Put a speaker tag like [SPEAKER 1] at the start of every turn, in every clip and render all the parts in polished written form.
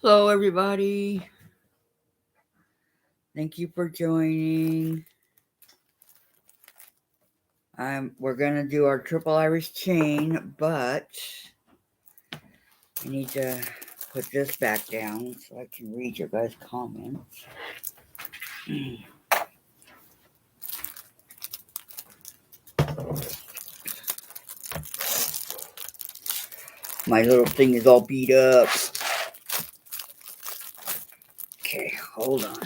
[SPEAKER 1] Hello, everybody. Thank you for joining. We're gonna do our triple Irish chain, but I need to put this back down so I can read your guys' comments. My little thing is all beat up. Okay, hold on.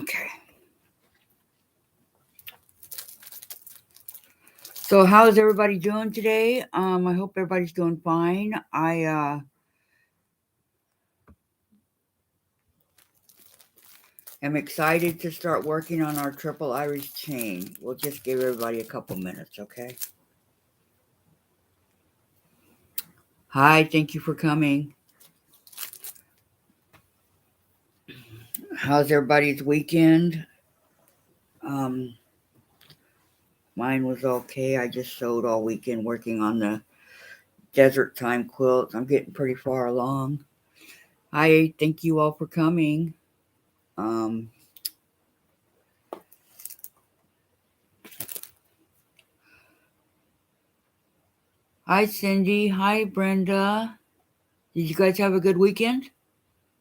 [SPEAKER 1] Okay. So how's everybody doing today? I hope everybody's doing fine. I am excited to start working on our triple Irish chain. We'll just give everybody a couple minutes, okay? Hi, thank you for coming. How's everybody's weekend? Um, Mine was okay. I just sewed all weekend working on the desert time quilt. I'm getting pretty far along. Hi, thank you all for coming. Um, Hi, Cindy. Hi, Brenda. Did you guys have a good weekend?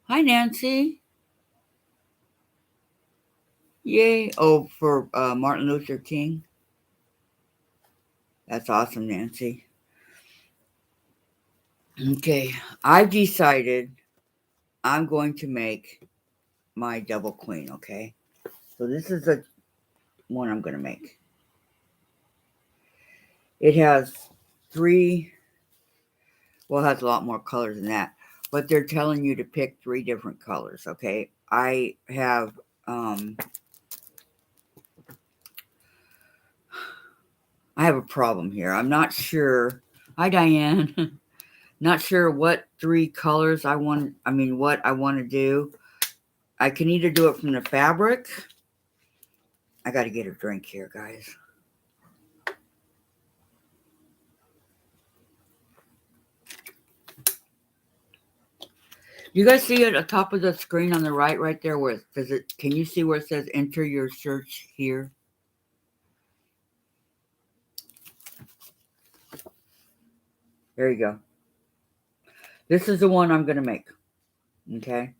[SPEAKER 1] Hi, Nancy. Yay. Oh, for Martin Luther King. That's awesome, Nancy. Okay, I've decided I'm going to make my double queen, okay? So this is the one I'm going to make. It has three, well, it has a lot more colors than that, but they're telling you to pick 3 different colors, okay? I have, a problem here. I'm not sure. Hi, Diane. Not sure what 3 colors what I want to do. I can either do it from the fabric. I got to get a drink here, guys. You guys see it at the top of the screen on the right there where can you see where it says enter your search here? There you go. This is the one I'm going to make. Okay.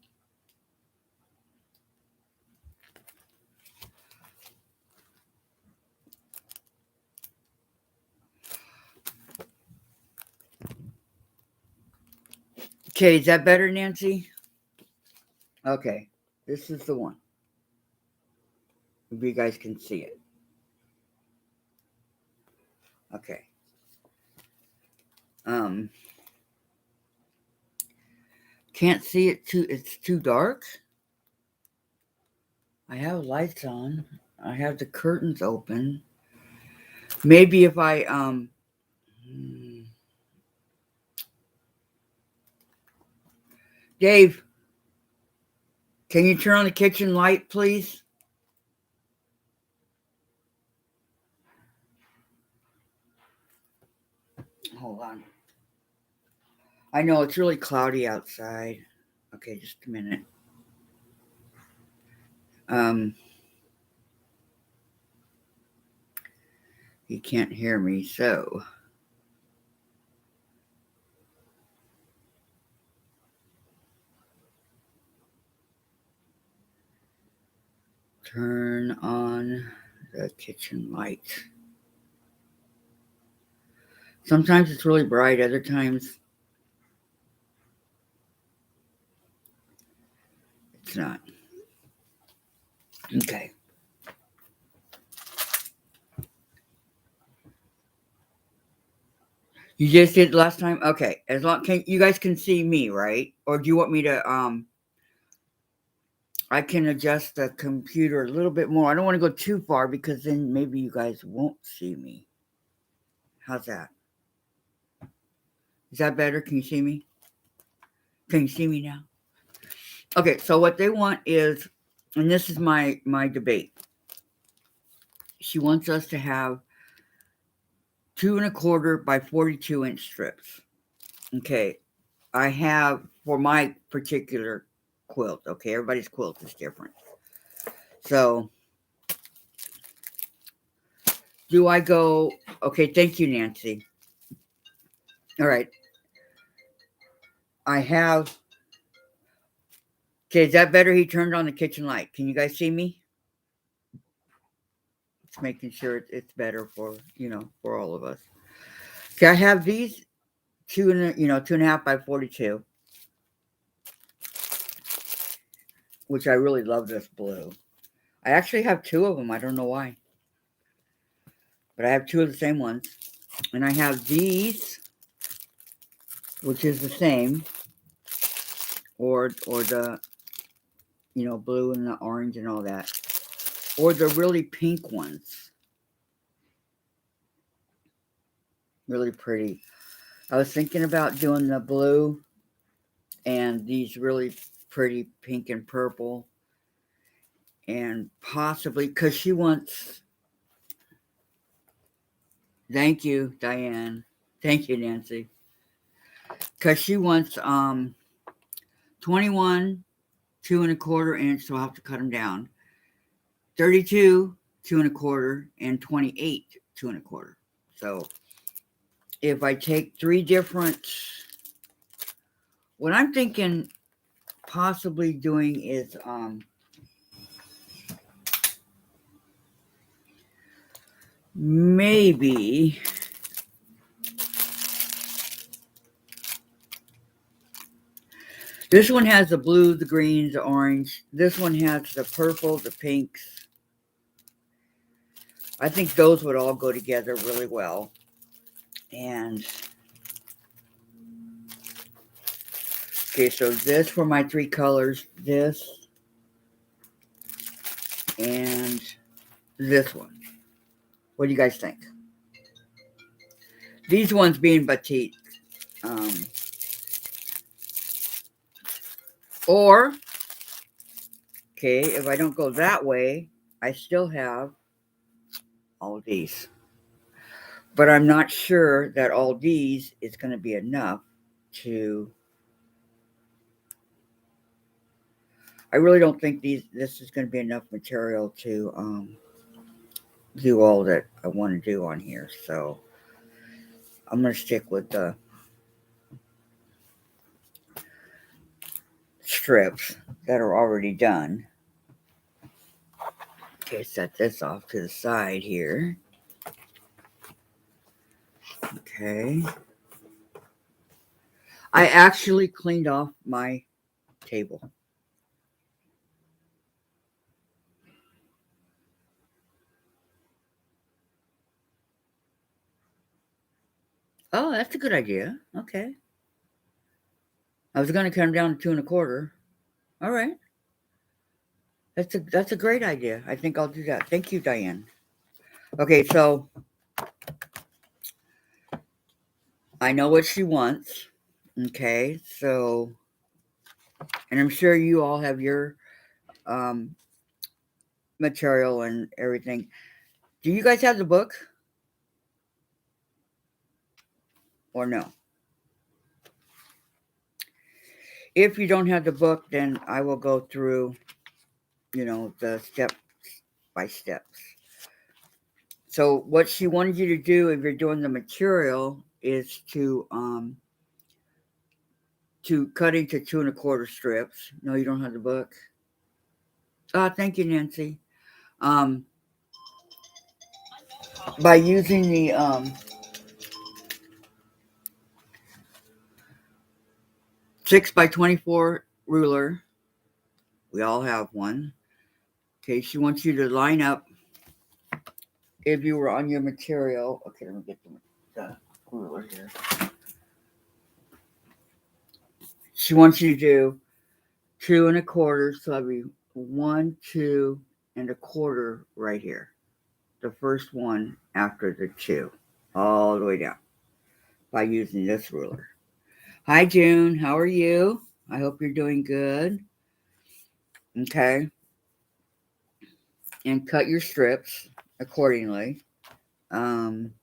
[SPEAKER 1] Okay, is that better, Nancy? Okay. This is the one. If you guys can see it. Okay. Can't see it it's too dark. I have lights on. I have the curtains open. Maybe if I Dave, can you turn on the kitchen light, please? Hold on. I know it's really cloudy outside. Okay, just a minute. You can't hear me, so turn on the kitchen light. Sometimes it's really bright, other times it's not. Okay. You just did last time? Okay. As long you guys can see me, right? Or do you want me to I can adjust the computer a little bit more. I don't want to go too far because then maybe you guys won't see me. How's that? Is that better? Can you see me? Can you see me now? Okay, so what they want is, and this is my debate. She wants us to have 2 1/4 by 42-inch strips. Okay, I have for my particular quilt. Okay, everybody's quilt is different. So, do I go? Okay, thank you, Nancy. All right, I have. Okay, is that better? He turned on the kitchen light. Can you guys see me? Just making sure it's better for for all of us. Okay, I have these 2.5 by 42, which I really love this blue. I actually have two of them. I don't know why, but I have two of the same ones, and I have these, which is the same, or the blue and the orange and all that, or the really pink ones, really pretty. I was thinking about doing the blue and these really pretty pink and purple, and possibly because she wants. Thank you, Diane. Thank you, Nancy. Because she wants 21 2 1/4 inch, so I'll have to cut them down. 32 2 1/4 and 28 2 1/4. So if I take three different, what I'm thinking possibly doing is maybe this one has the blue, the greens, the orange. This one has the purple, the pinks. I think those would all go together really well. And okay, so this for my three colors, this and this one. What do you guys think? These ones being batik. Um, or, okay, if I don't go that way, I still have all these. But I'm not sure that all these is going to be enough to. I really don't think this is going to be enough material to do all that I want to do on here. So I'm going to stick with the strips that are already done. Okay, set this off to the side here. Okay. I actually cleaned off my table. Oh, that's a good idea. Okay. I was going to come down to 2 1/4. All right. That's a great idea. I think I'll do that. Thank you, Diane. Okay, so I know what she wants. Okay, so and I'm sure you all have your um, material and everything. Do you guys have the book or no? If you don't have the book, then I will go through, the step by steps. So what she wanted you to do if you're doing the material is to cut into 2 1/4 strips. No, you don't have the book. Thank you, Nancy. Um, by using the 6 by 24 ruler, we all have one. Okay, she wants you to line up if you were on your material. Okay, let me get the ruler here. She wants you to do 2 1/4, so that'll be 1, 2 1/4 right here. The first one after the two, all the way down by using this ruler. Hi, June. How are you? I hope you're doing good. Okay. And cut your strips accordingly. Um,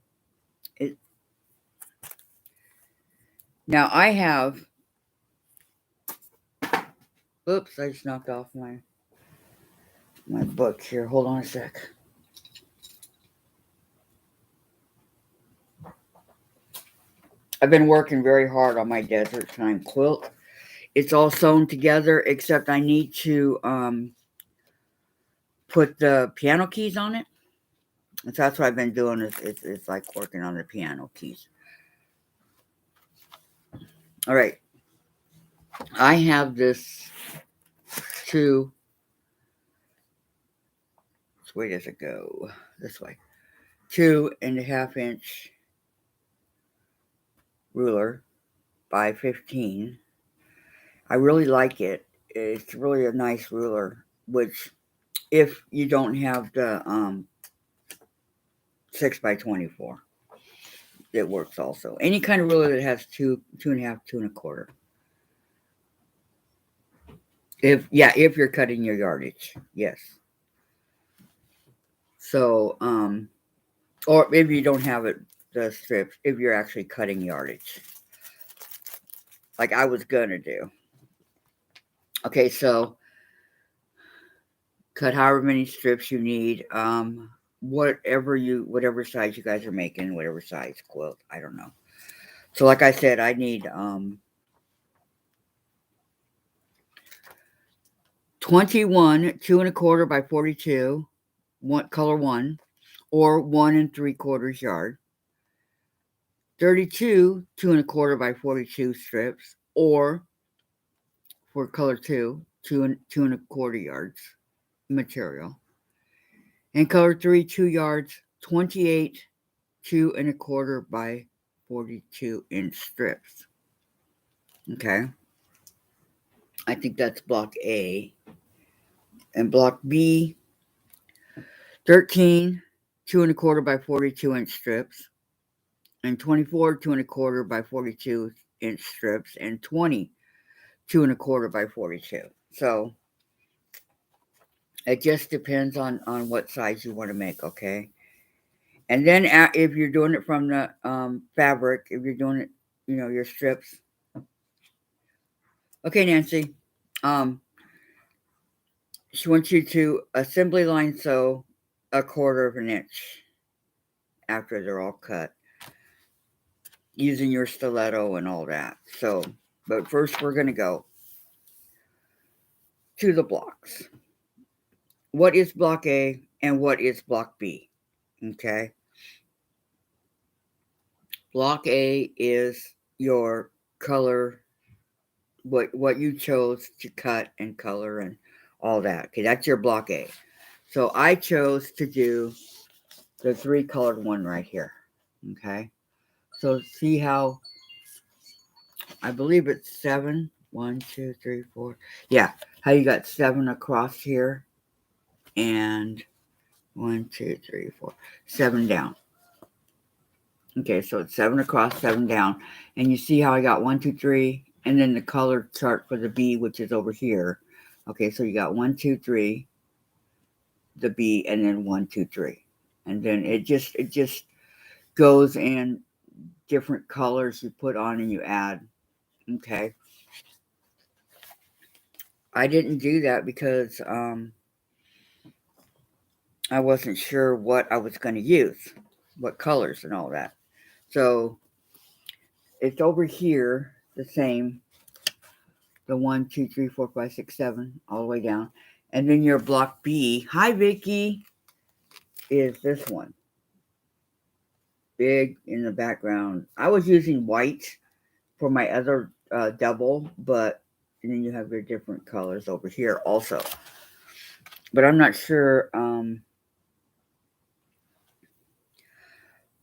[SPEAKER 1] It, now I have, oops, I just knocked off my book here. Hold on a sec. I've been working very hard on my desert time quilt. It's all sewn together, except I need to put the piano keys on it. And so that's what I've been doing. It's like working on the piano keys. All right. I have this 2. Which way does it go? This way. 2.5-inch ruler by 15. I really like it. It's really a nice ruler, which if you don't have the 6x24, it works also. Any kind of ruler that has 2.5, 2.25. If you're cutting your yardage, yes. So, or if you don't have it, the strips, if you're actually cutting yardage, like I was gonna do. Okay, so cut however many strips you need. Whatever size you guys are making, whatever size quilt, I don't know. So like I said, I need 21 2.25 by 42, color 1, or 1 3/4 yard. 32 2.25 by 42 strips, or for color 2, 2.25 yards material. And color 3, 2 yards, 28 2.25 by 42-inch strips. Okay. I think that's block A. And block B, 13 2.25 by 42-inch strips, and 24 2.25 by 42-inch strips, and 20 2.25 by 42. So it just depends on what size you want to make, okay? And then if you're doing it from the fabric, if you're doing it, your strips. Okay, Nancy. She wants you to assembly line sew 1/4 inch after they're all cut, using your stiletto and all that. So, but first we're going to go to the blocks. What is block A and what is block B? Okay. Block A is your color, what you chose to cut and color and all that. Okay, that's your block A. So I chose to do the 3-colored one right here. Okay. So see how I believe it's 7. 1, 2, 3, 4. Yeah, how you got 7 across here, and 1, 2, 3, 4, 7 down. Okay, so it's 7 across, 7 down, and you see how I got 1, 2, 3, and then the color chart for the B, which is over here. Okay, so you got 1, 2, 3, the B, and then 1, 2, 3, and then it just goes in different colors you put on and you add. Okay. I didn't do that because I wasn't sure what I was going to use, what colors and all that. So it's over here, the same, the 1, 2, 3, 4, 5, 6, 7, all the way down. And then your block B, hi Vicky, is this one. Big in the background. I was using white for my other double, but and then you have your different colors over here also. But I'm not sure.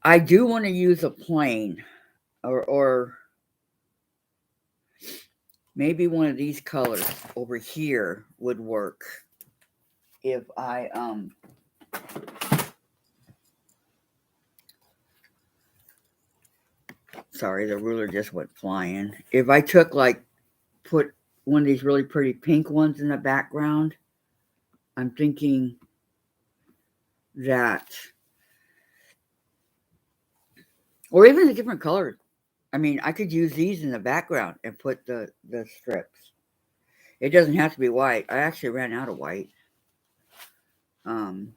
[SPEAKER 1] I do want to use a plain, or maybe one of these colors over here would work if I sorry, the ruler just went flying. If I took put one of these really pretty pink ones in the background, I'm thinking that Or even a different color. I mean, I could use these in the background and put the strips. It doesn't have to be white. I actually ran out of white. Um,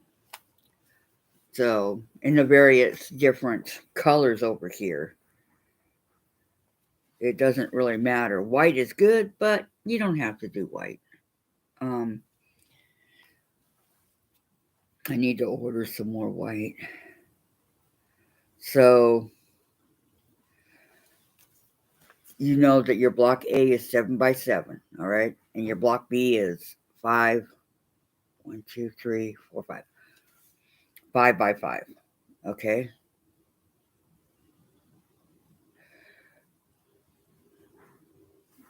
[SPEAKER 1] so, in the various different colors over here, it doesn't really matter. White is good, but you don't have to do white. Um, I need to order some more white. So, you know that your block A is 7 by 7, all right? And your block B is 5, 1, 2, 3, 4, 5. 5 by 5, okay?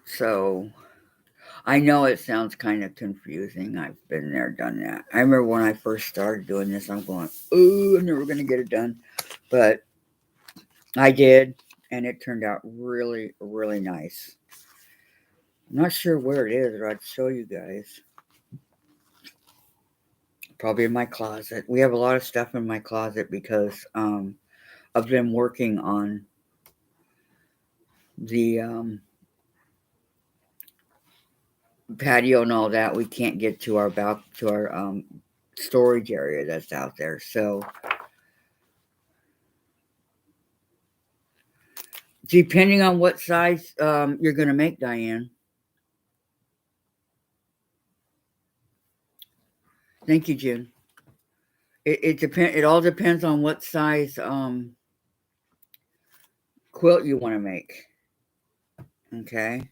[SPEAKER 1] So, I know it sounds kind of confusing. I've been there, done that. I remember when I first started doing this, I'm going, oh, I'm never going to get it done. But I did, and it turned out really, really nice. I'm not sure where it is, or I'd show you guys. Probably in my closet. We have a lot of stuff in my closet because of them working on the patio and all that. We can't get to our storage area that's out there. So depending on what size you're going to make, Diane. Thank you, Jen. It all depends on what size quilt you want to make. Okay.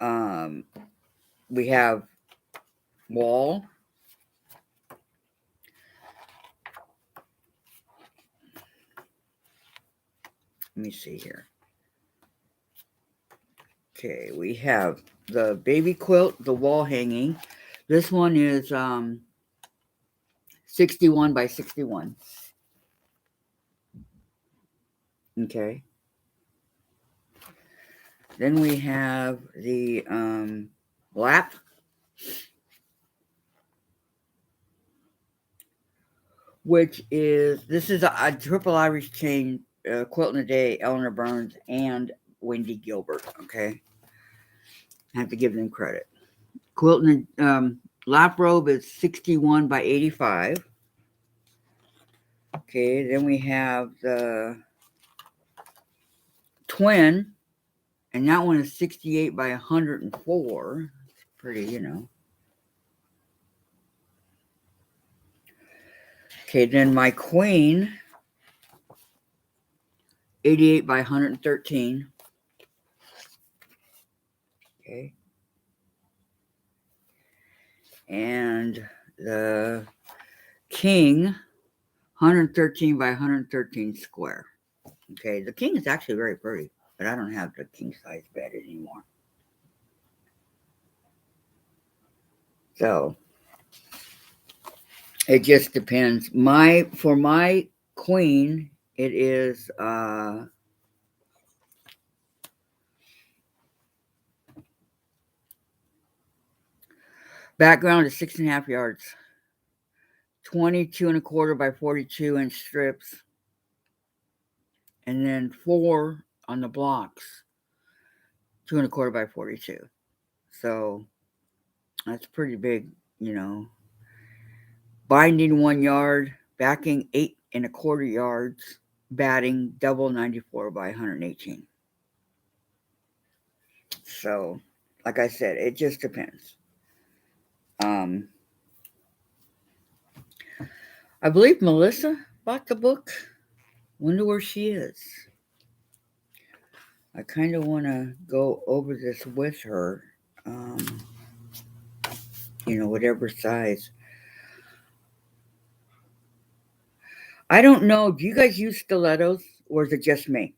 [SPEAKER 1] Um, we have wall. Let me see here. Okay, we have the baby quilt, the wall hanging. This one is 61 by 61. Okay. Then we have the lap. This is a triple Irish chain quilt in a day, Eleanor Burns and Wendy Gilbert. Okay. I have to give them credit. Quilt in the lap robe is 61 by 85. Okay, then we have the twin, and that one is 68 by 104. It's pretty, you know. Okay, then my queen, 88 by 113. Okay. And the king, 113 by 113 square. Okay, the king is actually very pretty, but I don't have the king size bed anymore. So it just depends. For my queen, it is background is 6.5 yards, 22 1/4 by 42-inch strips, and then 4 on the blocks, 2 1/4 by 42. So that's pretty big, you know. Binding 1 yard, backing 8 1/4 yards, batting double 94 by 118. So, like I said, it just depends. I believe Melissa bought the book. Wonder where she is. I kind of want to go over this with her. Whatever size. I don't know. Do you guys use stilettos, or is it just me?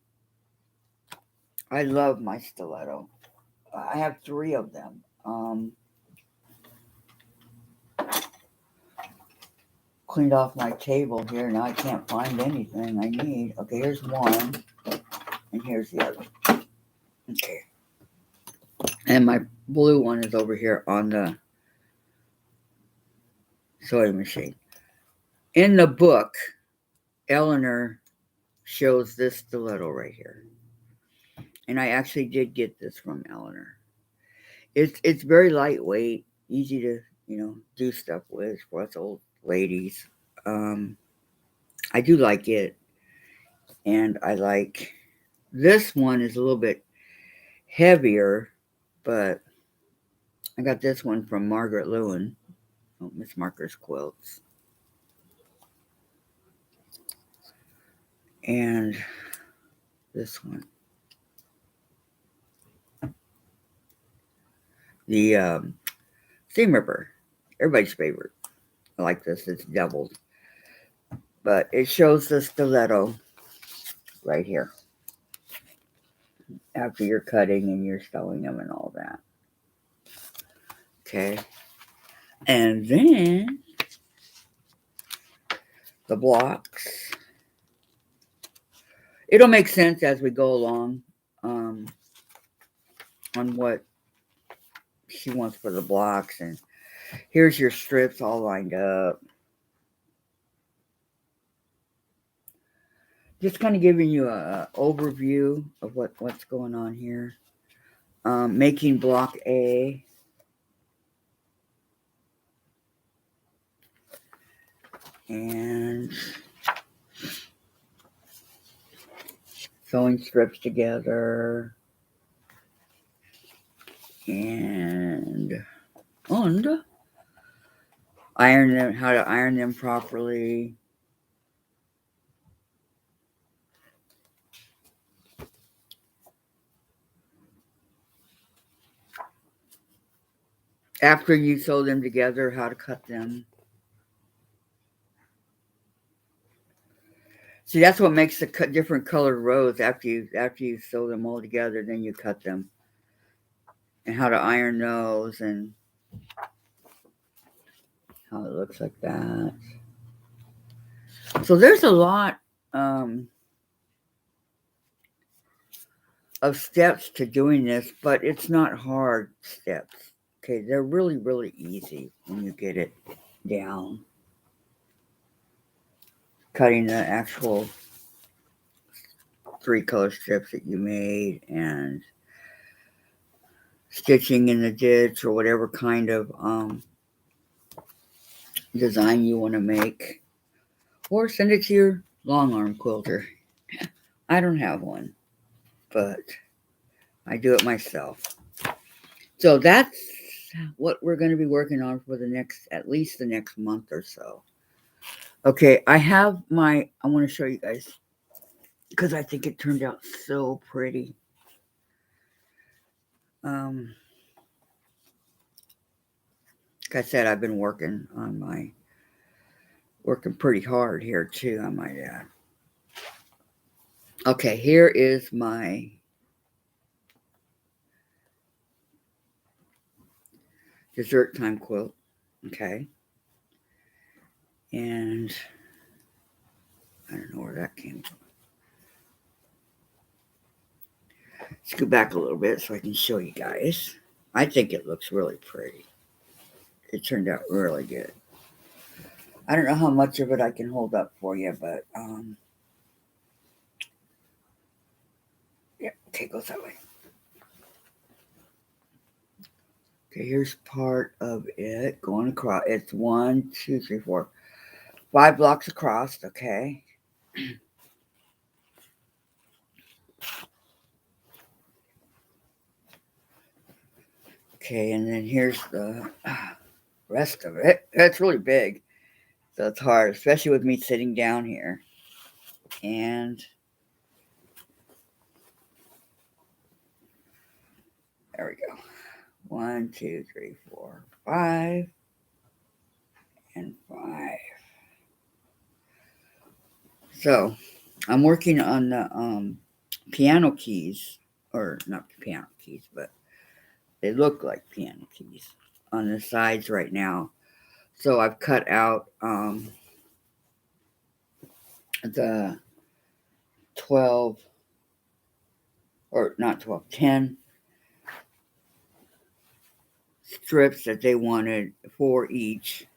[SPEAKER 1] I love my stiletto. I have 3 of them. Cleaned off my table here. Now I can't find anything I need. Okay, here's one, and here's the other. Okay. And my blue one is over here on the sewing machine. In the book, Eleanor shows this stiletto right here. And I actually did get this from Eleanor. It's very lightweight, easy to, do stuff with for us old ladies. Um, I do like it. And I like this one is a little bit heavier, but I got this one from Margaret Lewin, Miss Marker's Quilts. And this one. The Seam Ripper. Everybody's favorite. I like this. It's doubled. But it shows the stiletto right here. After you're cutting and you're sewing them and all that. Okay. And then the blocks. It'll make sense as we go along on what she wants for the blocks. And here's your strips all lined up. Just kind of giving you an overview of what's going on here. Making block A. And sewing strips together. And iron them, how to iron them properly. After you sew them together, how to cut them. See, that's what makes the different colored rows after you sew them all together. Then you cut them, and how to iron those, and how it looks like that. So there's a lot of steps to doing this, but it's not hard steps. Okay, they're really, really easy when you get it down. Cutting the actual 3 color strips that you made and stitching in the ditch or whatever kind of design you want to make. Or send it to your long arm quilter. I don't have one, but I do it myself. So that's what we're going to be working on for at least the next month or so. Okay, I want to show you guys because I think it turned out so pretty. Like I said, I've been working pretty hard here too, I might add. Okay, here is my dessert time quilt. Okay. And I don't know where that came from. Scoot back a little bit so I can show you guys. I think it looks really pretty. It turned out really good. I don't know how much of it I can hold up for you, but yeah, okay, goes that way. Okay, here's part of it going across. It's 1, 2, 3, 4, 5 blocks across. Okay. Okay, and then here's the rest of it. It's really big, so it's hard, especially with me sitting down here. And there we go. 1, 2, 3, 4, 5, and 5. So I'm working on the piano keys, or not piano keys, but they look like piano keys on the sides right now. So I've cut out the 12, or not 12, 10 strips that they wanted for each.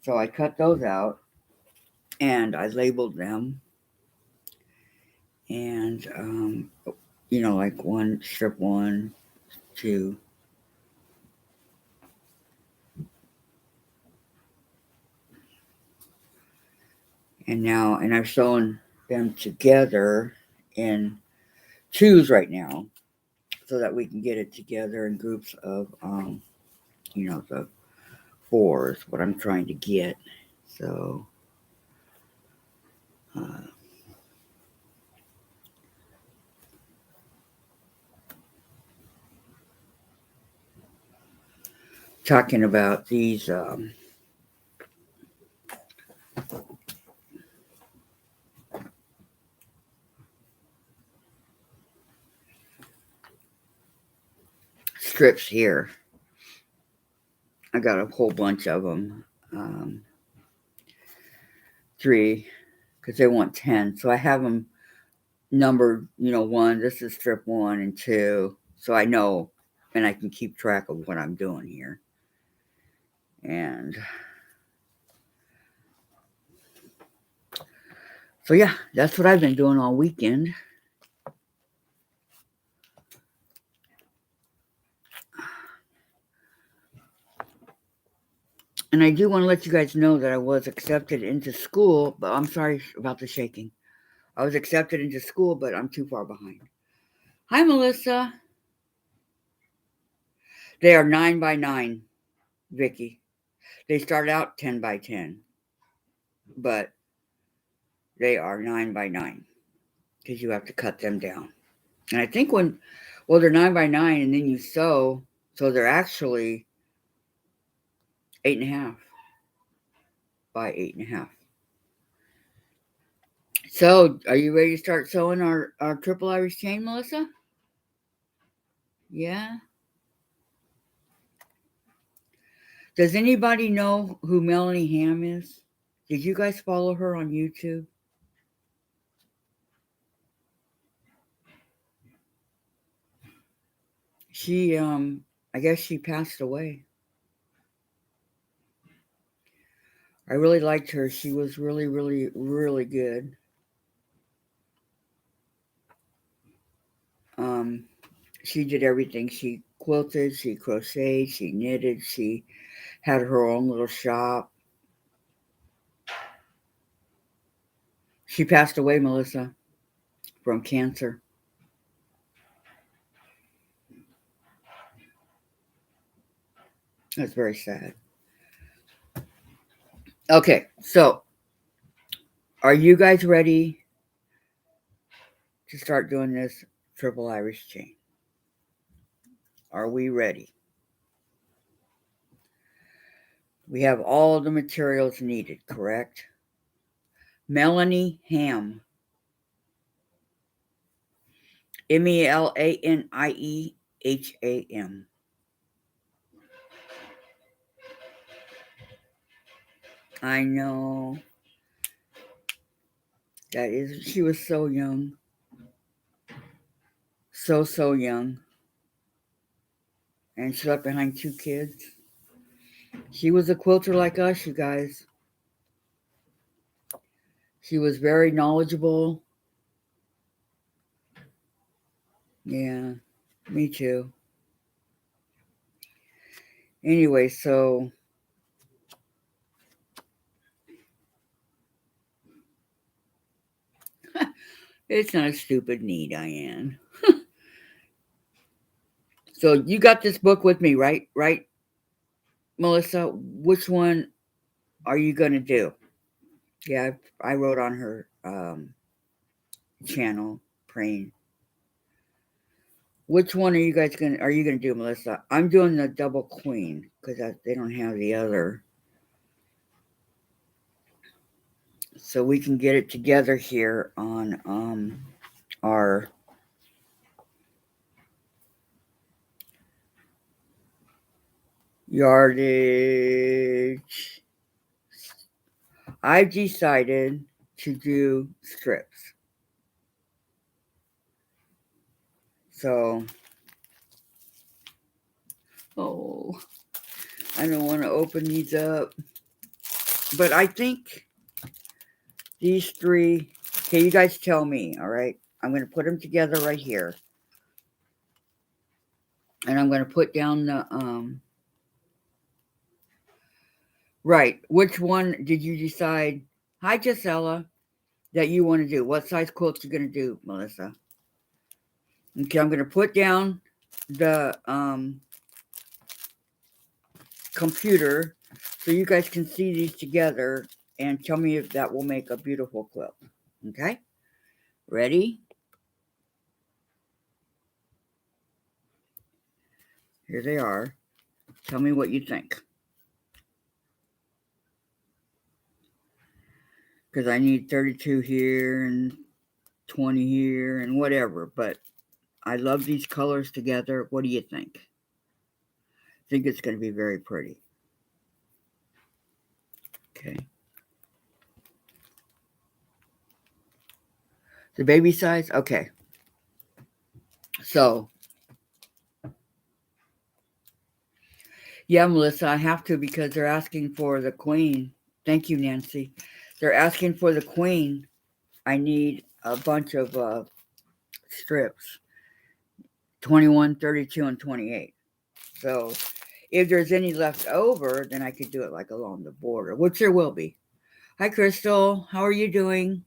[SPEAKER 1] So I cut those out. and I labeled them, and like one strip 1, 2. And I've sewn them together in twos right now, so that we can get it together in groups of the fours, what I'm trying to get. So uh, talking about these strips here. I got a whole bunch of them. 3, because they want 10. So I have them numbered, 1, this is strip 1 and 2. So I know, and I can keep track of what I'm doing here. And so, yeah, that's what I've been doing all weekend. And I do want to let you guys know that I was accepted into school, but I'm sorry about the shaking. I was accepted into school, but I'm too far behind. Hi, Melissa. They are 9 by 9, Vicky. They start out 10 by 10, but they are 9 by 9 because you have to cut them down. And I think they're 9 by 9 and then you sew, so they're actually 8.5 by 8.5. So, are you ready to start sewing our triple Irish chain, Melissa? Yeah. Does anybody know who Melanie Ham is? Did you guys follow her on YouTube? She, I guess she passed away. I really liked her. She was really, really, really good. Um, she did everything. She quilted, she crocheted, she knitted, she had her own little shop. She passed away, Melissa, from cancer. That's very sad. Okay, so are you guys ready to start doing this triple Irish chain? Are we ready? We have all the materials needed, correct? Melanie Ham. Melanieham. I know. She was so young. So young. And she left behind 2 kids. She was a quilter like us, you guys. She was very knowledgeable. Yeah, me too. Anyway, so it's not a stupid need, Diane. So you got this book with me, right? Right, Melissa? Which one are you going to do? Yeah, I wrote on her channel, praying. Which one are you gonna do, Melissa? I'm doing the double queen because they don't have the other, so we can get it together here on our yardage. I've decided to do strips, so I don't want to open these up, but I think these three. Okay, you guys tell me, all right? I'm going to put them together right here. And I'm going to put down the, right. Which one did you decide? Hi, Gisela, that you want to do? What size quilt you going to do, Melissa? Okay, I'm going to put down the computer so you guys can see these together and tell me if that will make a beautiful quilt. Okay? Ready? Here they are. Tell me what you think. Because I need 32 here and 20 here and whatever. But I love these colors together. What do you think? I think it's going to be very pretty. Okay. The baby size? Okay. So, yeah, Melissa, I have to because they're asking for the queen. Thank you, Nancy. They're asking for the queen. I need a bunch of strips, 21, 32, and 28. So if there's any left over, then I could do it like along the border, which there will be. Hi, Crystal. How are you doing?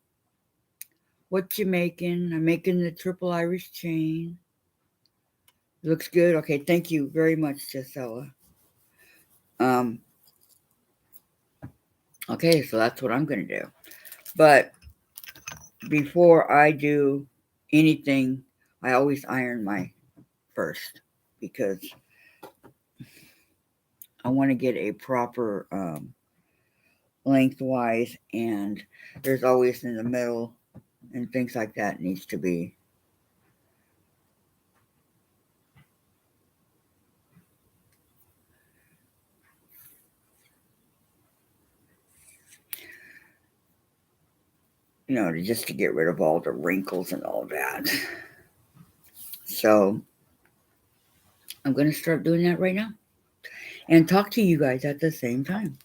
[SPEAKER 1] What you making? I'm making the triple Irish chain. Looks good. Okay, thank you very much, Gisela. Um, okay, so that's what I'm going to do. But before I do anything, I always iron my first because I want to get a proper lengthwise, and there's always in the middle and things like that needs to be. Just to get rid of all the wrinkles and all that. So I'm going to start doing that right now and talk to you guys at the same time.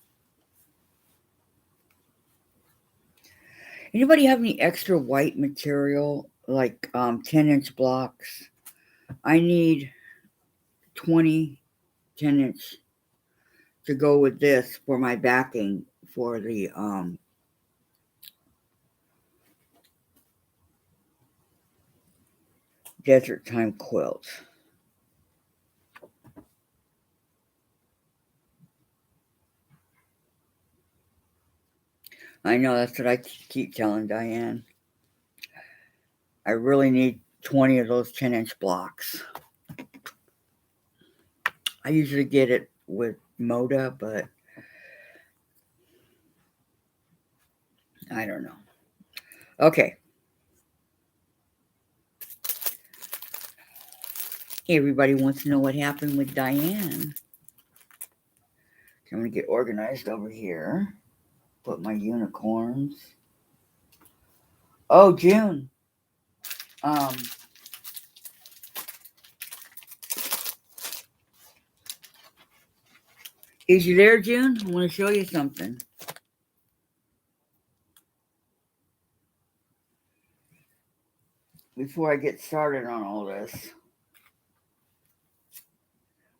[SPEAKER 1] Anybody have any extra white material like 10-inch blocks? I need 20 10-inch to go with this for my backing for the desert time quilt. I know that's what I keep telling Diane. I really need 20 of those 10-inch blocks. I usually get it with Moda, but I don't know. Okay. Everybody wants to know what happened with Diane. I'm going to get organized over here. Put my unicorns. Oh, June. Is you there, June? I want to show you something. Before I get started on all this,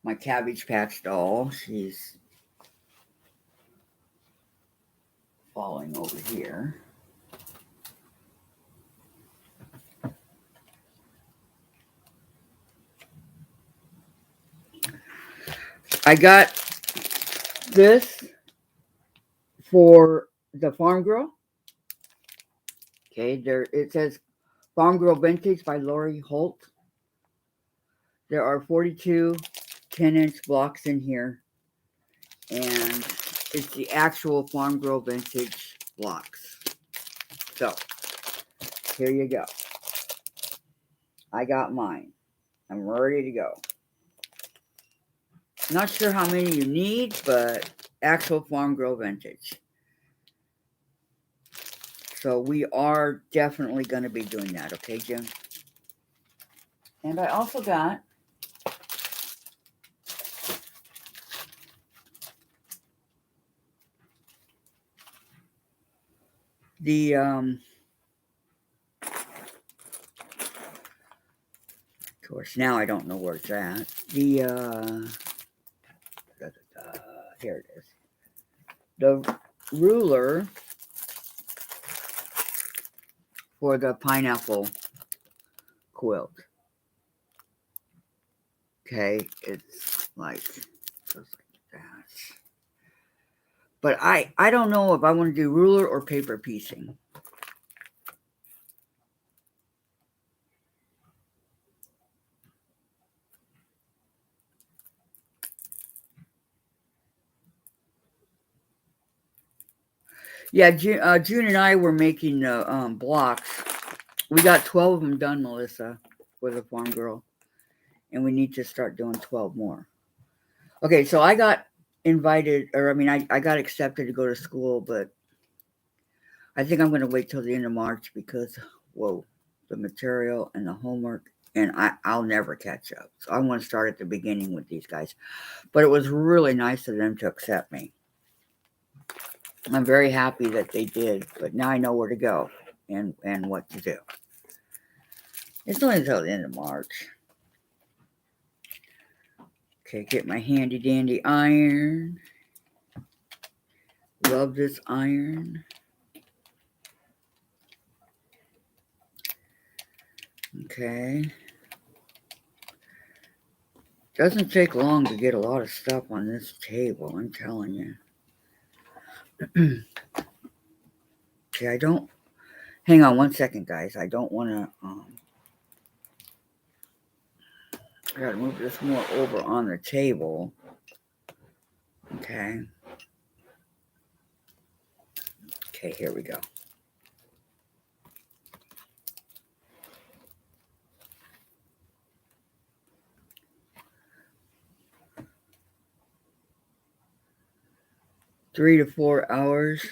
[SPEAKER 1] my Cabbage Patch doll, she's falling over here. I got this for the Farm Girl. Okay, there it says Farm Girl Vintage by Lori Holt. There are 42 10-inch blocks in here, and it's the actual Farm Girl Vintage blocks. So, here you go. I got mine. I'm ready to go. Not sure how many you need, but actual Farm Girl Vintage. So we are definitely going to be doing that, okay, Jim? And I also got The of course, now I don't know where it's at. The here it is. The ruler for the pineapple quilt. Okay, it's like just like that. But I don't know if I want to do ruler or paper piecing. Yeah, June and I were making the blocks. We got 12 of them done, Melissa, with a farm girl. And we need to start doing 12 more. Okay, so I got invited, or I mean, I got accepted to go to school, but I think I'm going to wait till the end of March because, whoa, the material and the homework, and I'll never catch up. So I want to start at the beginning with these guys. But it was really nice of them to accept me. I'm very happy that they did, but now I know where to go and what to do. It's only until the end of March. Okay, get my handy dandy iron. Love this iron. Okay. Doesn't take long to get a lot of stuff on this table, I'm telling you. Okay, I don't. Hang on one second, guys. I don't want to. I gotta move this more over on the table. Okay. Okay, here we go. Three to 4 hours.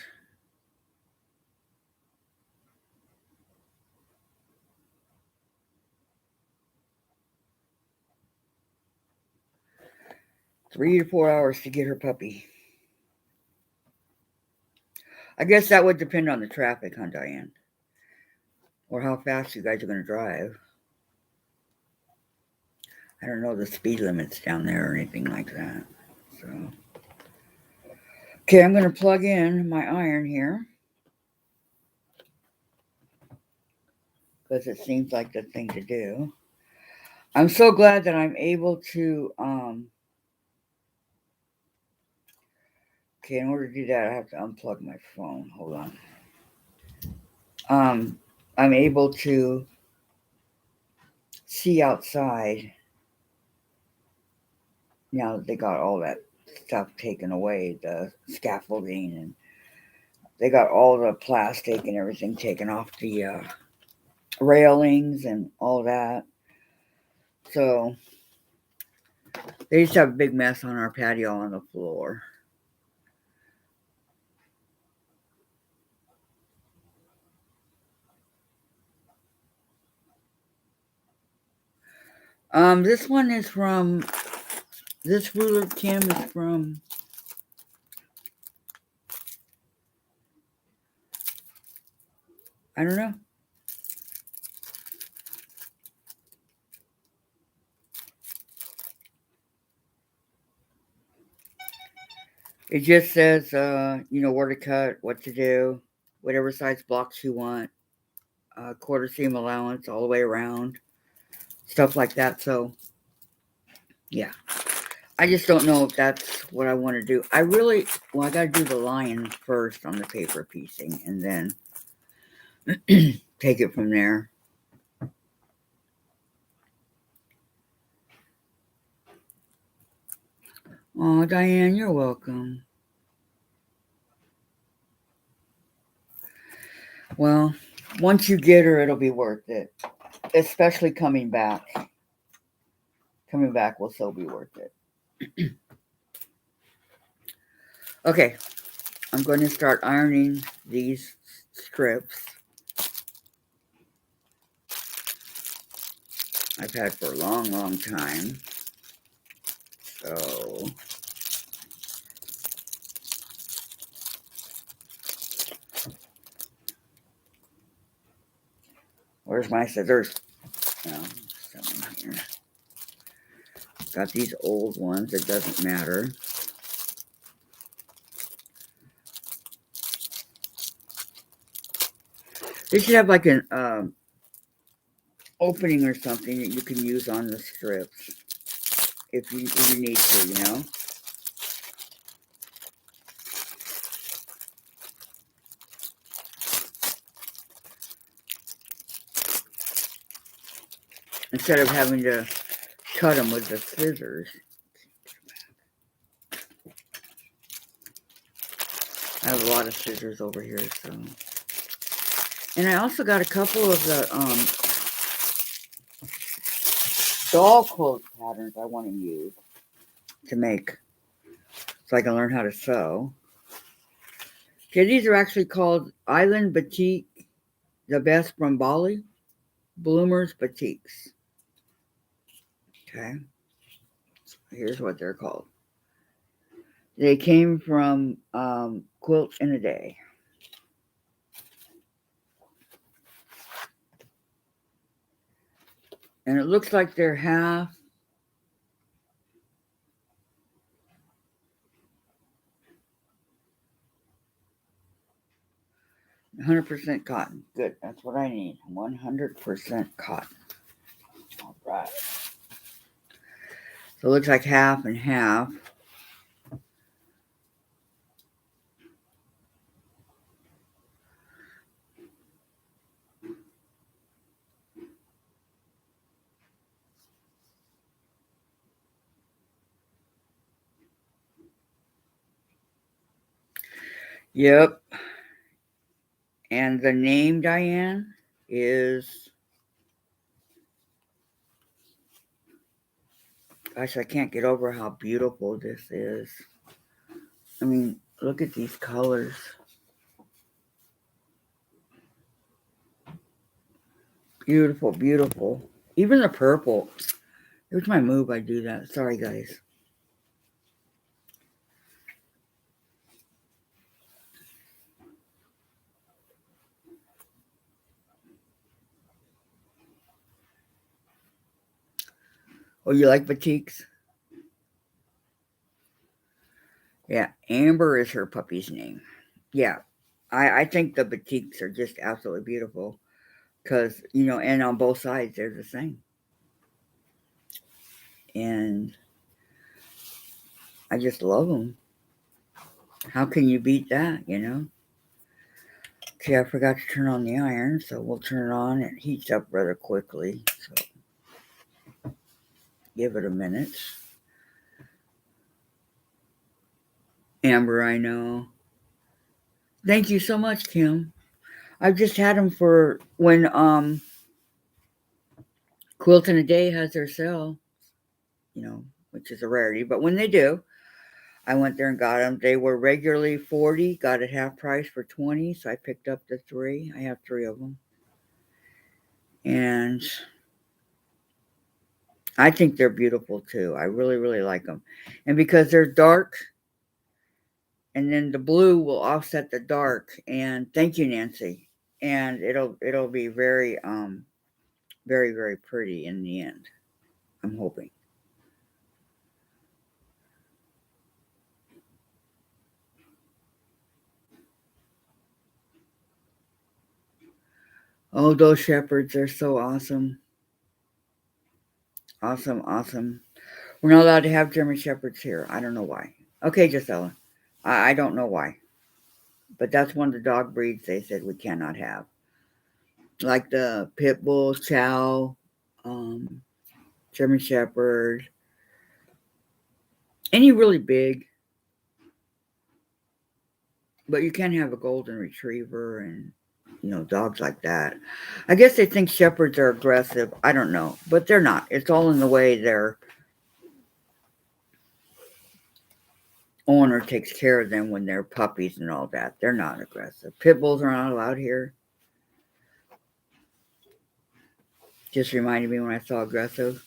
[SPEAKER 1] Three to 4 hours to get her puppy. I guess that would depend on the traffic, huh, Diane? Or how fast you guys are going to drive. I don't know the speed limits down there or anything like that. So, okay, I'm going to plug in my iron here because it seems like the thing to do. I'm so glad that I'm able to. Okay, in order to do that, I have to unplug my phone. Hold on. I'm able to see outside now that they got all that stuff taken away, the scaffolding, and they got all the plastic and everything taken off the railings and all that. So they used to have a big mess on our patio on the floor. This one is from, this ruler, Kim, is from, I don't know. It just says, where to cut, what to do, whatever size blocks you want, quarter seam allowance all the way around, stuff like that. So, yeah. I just don't know if that's what I want to do. I got to do the lion first on the paper piecing and then take it from there. Oh, Diane, you're welcome. Well, once you get her, it'll be worth it. Especially coming back. Coming back will so be worth it. Okay, I'm going to start ironing these strips I've had for a long, long time. So, Where's my scissors? No, some in here. Got these old ones. It doesn't matter. They should have like an opening or something that you can use on the strips if you need to, you know. Instead of having to cut them with the scissors. I have a lot of scissors over here, so. And I also got a couple of the doll quilt patterns I want to use to make, so I can learn how to sew. Okay, these are actually called Island Batik, the best from Bali, Bloomers Batiks. Okay, so here's what they're called. They came from Quilt in a Day. And it looks like they're half 100% cotton. Good, that's what I need. 100% cotton. All right. So it looks like half and half. Yep. And the name, Diane, is... Gosh, I can't get over how beautiful this is. I mean, look at these colors. Beautiful, beautiful. Even the purple. It was my move, I do that. Sorry, guys. Oh, you like batiks? Yeah, Amber is her puppy's name. Yeah, I think the batiks are just absolutely beautiful. Because, you know, and on both sides, they're the same. And I just love them. How can you beat that, you know? Okay, I forgot to turn on the iron, so we'll turn it on. It heats up rather quickly, so give it a minute. Amber, I know. Thank you so much, Kim. I've just had them for when Quilt in a Day has their sale, you know, which is a rarity, but when they do, I went there and got them. They were regularly $40, got it half price for $20, so I picked up the 3. I have 3 of them. And I think they're beautiful too. I really, really like them. And because they're dark, and then the blue will offset the dark. And thank you, Nancy. And it'll be very, very, very pretty in the end. I'm hoping. Oh, those shepherds are so awesome. Awesome, awesome. We're not allowed to have German shepherds here. I don't know why. Okay, Gisela. I don't know why. But that's one of the dog breeds they said we cannot have. Like the pit bull, chow, um, German shepherd, any really big. But you can have a golden retriever and, you know, dogs like that. I guess they think shepherds are aggressive. I don't know. But they're not. It's all in the way their owner takes care of them when they're puppies and all that. They're not aggressive. Pit bulls are not allowed here. Just reminded me when I saw aggressive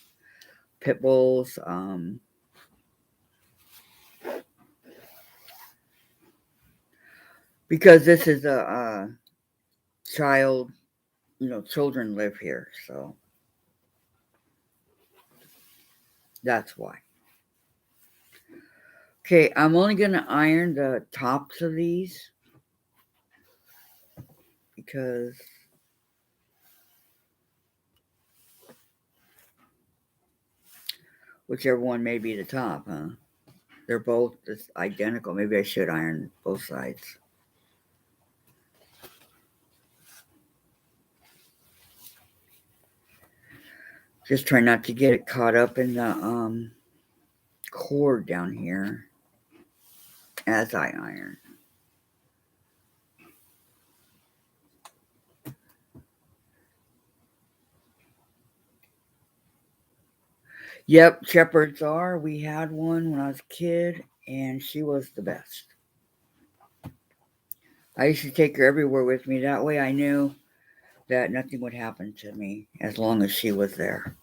[SPEAKER 1] pit bulls. Because this is a child children live here, so that's why. Okay, I'm only going to iron the tops of these because whichever one may be the top, huh? They're both just identical. Maybe I should iron both sides. Just try not to get it caught up in the cord down here as I iron. Yep, shepherds are. We had one when I was a kid, and she was the best. I used to take her everywhere with me. That way I knew that nothing would happen to me as long as she was there.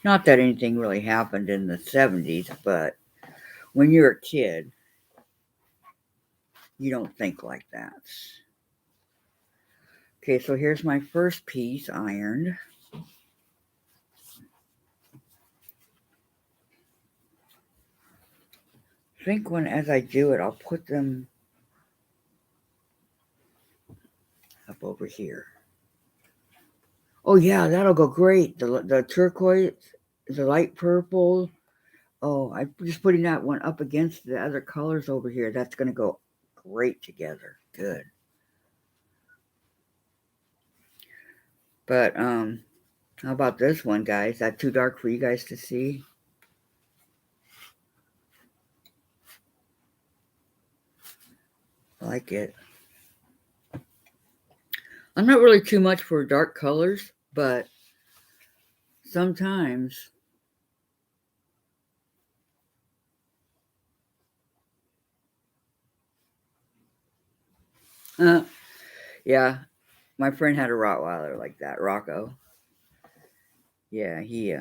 [SPEAKER 1] Not that anything really happened in the 70s, but when you're a kid, you don't think like that. Okay, so here's my first piece ironed. I think as I do it, I'll put them up over here. Oh yeah, that'll go great. The turquoise, the light purple. Oh, I'm just putting that one up against the other colors over here. That's going to go great together. Good. But how about this one, guys? Is that too dark for you guys to see? I like it. I'm not really too much for dark colors, but sometimes yeah, my friend had a Rottweiler like that, Rocco. Yeah, he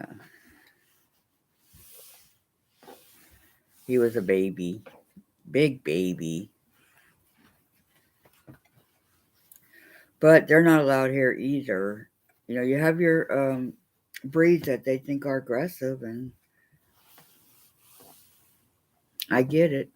[SPEAKER 1] was a baby, big baby. But they're not allowed here either. You have your breeds that they think are aggressive, and I get it.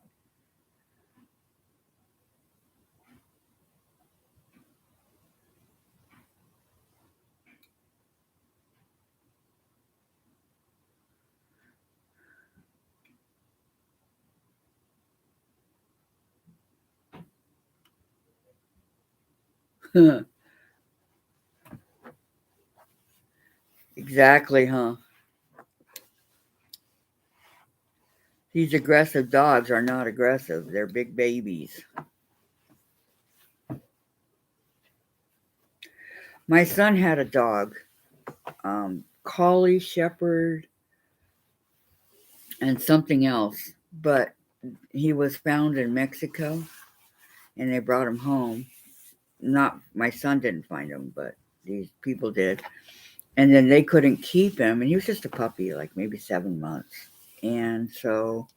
[SPEAKER 1] Exactly, huh? These aggressive dogs are not aggressive. They're big babies. My son had a dog, collie, shepherd, and something else. But he was found in Mexico, and they brought him home. Not my son didn't find him, but these people did. And then they couldn't keep him, and he was just a puppy, like maybe 7 months. And so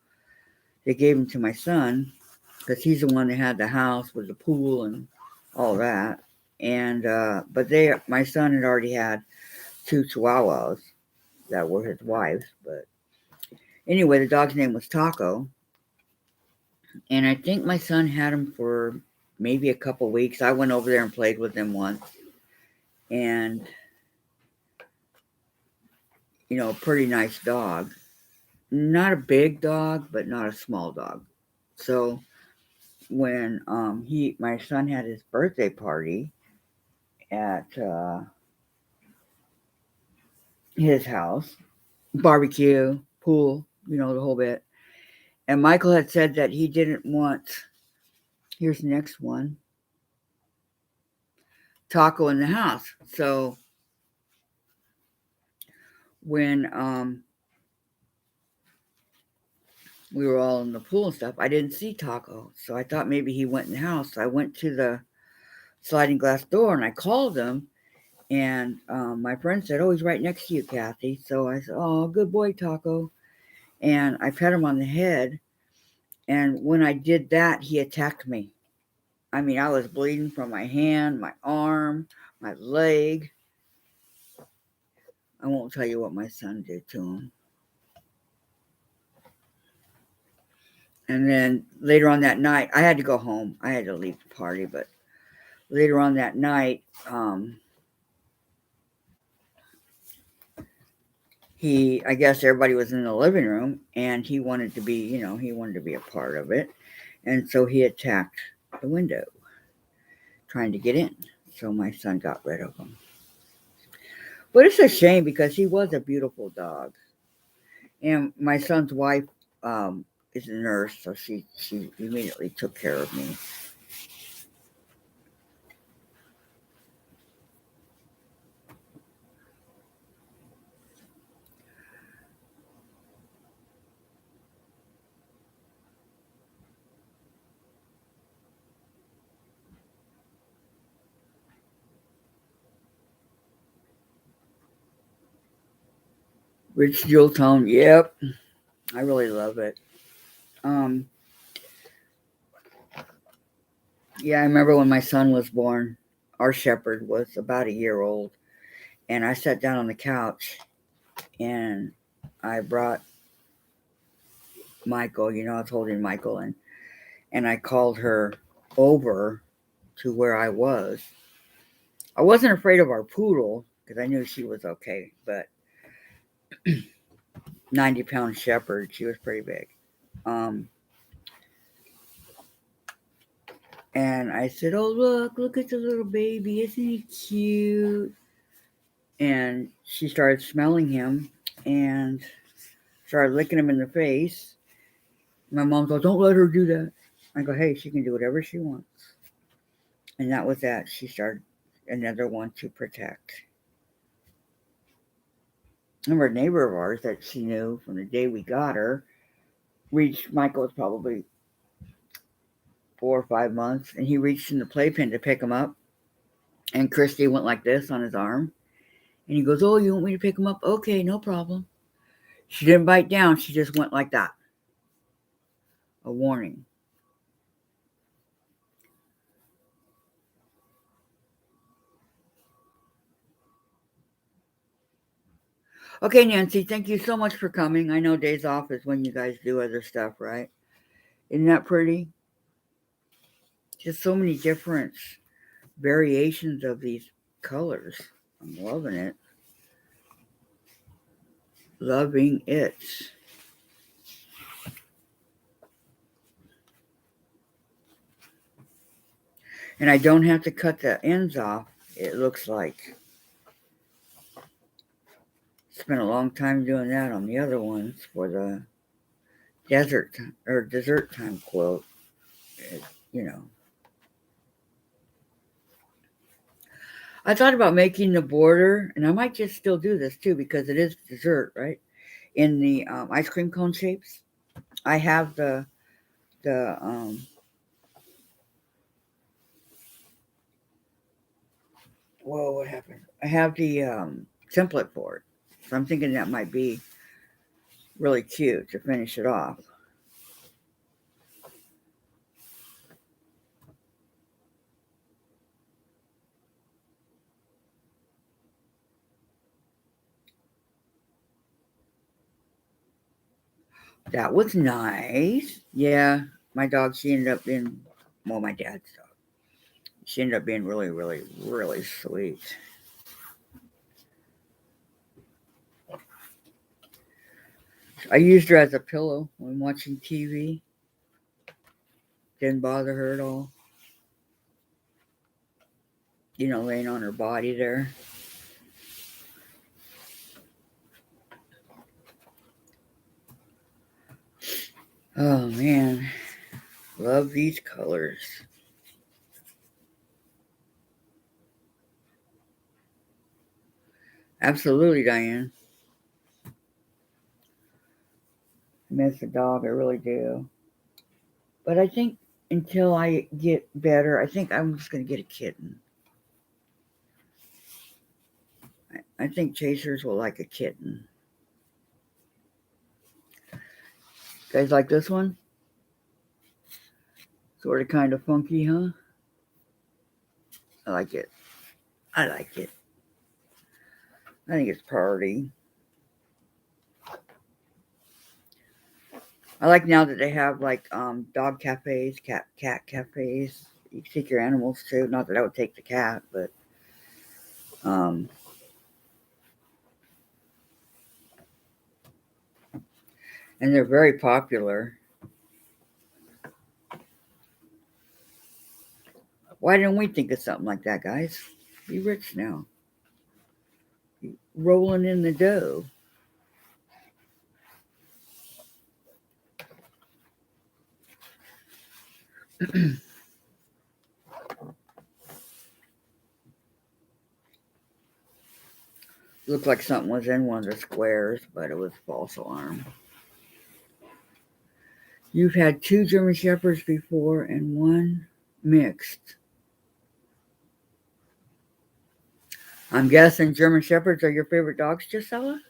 [SPEAKER 1] they gave him to my son because he's the one that had the house with the pool and all that. And but my son had already had two Chihuahuas that were his wives. But anyway, the dog's name was Taco, and I think my son had him for maybe a couple weeks. I went over there and played with him once, and pretty nice dog. Not a big dog, but not a small dog. So when my son had his birthday party at his house, barbecue, pool, the whole bit. And Michael had said that he didn't want. Here's the next one. Taco in the house. So when we were all in the pool and stuff, I didn't see Taco. So I thought maybe he went in the house. So I went to the sliding glass door and I called him. And my friend said, "Oh, he's right next to you, Kathy." So I said, "Oh, good boy, Taco." And I pet him on the head. And when I did that, he attacked me. I mean, I was bleeding from my hand, my arm, my leg. I won't tell you what my son did to him. And then later on that night, I had to go home. I had to leave the party, but later on that night, I guess everybody was in the living room, and he wanted to be, he wanted to be a part of it. And so he attacked the window, trying to get in. So my son got rid of him. But it's a shame because he was a beautiful dog. And my son's wife is a nurse, so she immediately took care of me. Rich jewel tone, yep, I really love it. Um, yeah, I remember when my son was born. Our shepherd was about a year old, and I sat down on the couch and I brought Michael. I was holding Michael, and I called her over to where I was. I wasn't afraid of our poodle because I knew she was okay, but 90-pound shepherd, she was pretty big. Um, and I said, "Oh look at the little baby, isn't he cute?" And she started smelling him and started licking him in the face. My mom goes, "Don't let her do that." I go, "Hey, she can do whatever she wants." And that was that. She started another one to protect. I remember a neighbor of ours that she knew from the day we got her reached, Michael was probably 4 or 5 months, and he reached in the playpen to pick him up. And Christy went like this on his arm. And he goes, "Oh, you want me to pick him up? Okay, no problem." She didn't bite down. She just went like that. A warning. Okay, Nancy, thank you so much for coming. I know days off is when you guys do other stuff, right? Isn't that pretty? Just so many different variations of these colors. I'm loving it. Loving it. And I don't have to cut the ends off. It looks like. Spent a long time doing that on the other ones for the dessert time quilt. It, you know. I thought about making the border, and I might just still do this too because it is dessert, right? In the ice cream cone shapes. I have the whoa, what happened? I have the template for it, so I'm thinking that might be really cute to finish it off. That was nice. Yeah, my dog. She ended up being, well, my dad's dog. She ended up being really, really, really sweet. I used her as a pillow when watching TV. Didn't bother her at all. Laying on her body there. Oh man, love these colors. Absolutely, Diane. I miss the dog, I really do. But I think until I get better, I think I'm just going to get a kitten. I think chasers will like a kitten. You guys like this one? Sort of kind of funky, huh? I like it. I like it. I think it's priority. I like now that they have like dog cafes, cat cafes. You can take your animals too. Not that I would take the cat, but um, and they're very popular. Why didn't we think of something like that, guys? Be rich now. Be rolling in the dough. Looked like something was in one of the squares, but it was false alarm. You've had 2 German Shepherds before and 1 mixed. I'm guessing German Shepherds are your favorite dogs, Gisela?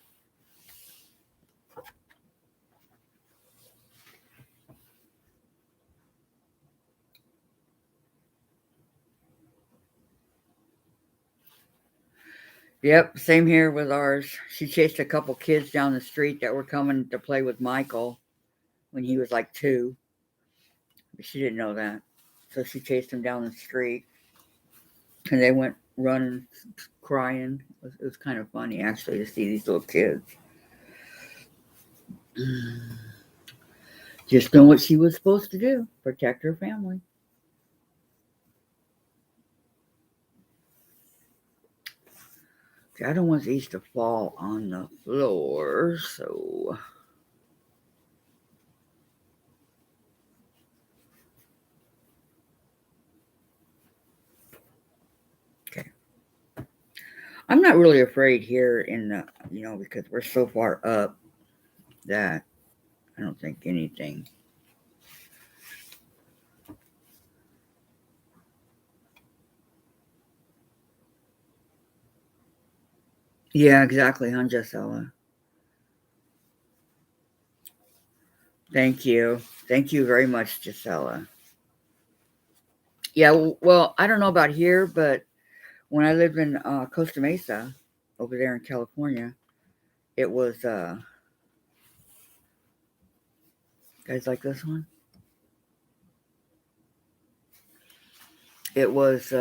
[SPEAKER 1] Yep, same here with ours. She chased a couple kids down the street that were coming to play with Michael when he was like 2. But she didn't know that. So she chased him down the street and they went running, crying. It was kind of funny actually to see these little kids. Just doing what she was supposed to do, protect her family. I don't want these to fall on the floor, so okay. I'm not really afraid here in the, because we're so far up that I don't think anything. Yeah, exactly, huh, Gisela? Thank you. Thank you very much, Gisela. Yeah, well, I don't know about here, but when I lived in Costa Mesa over there in California, it was, guys like this one? It was,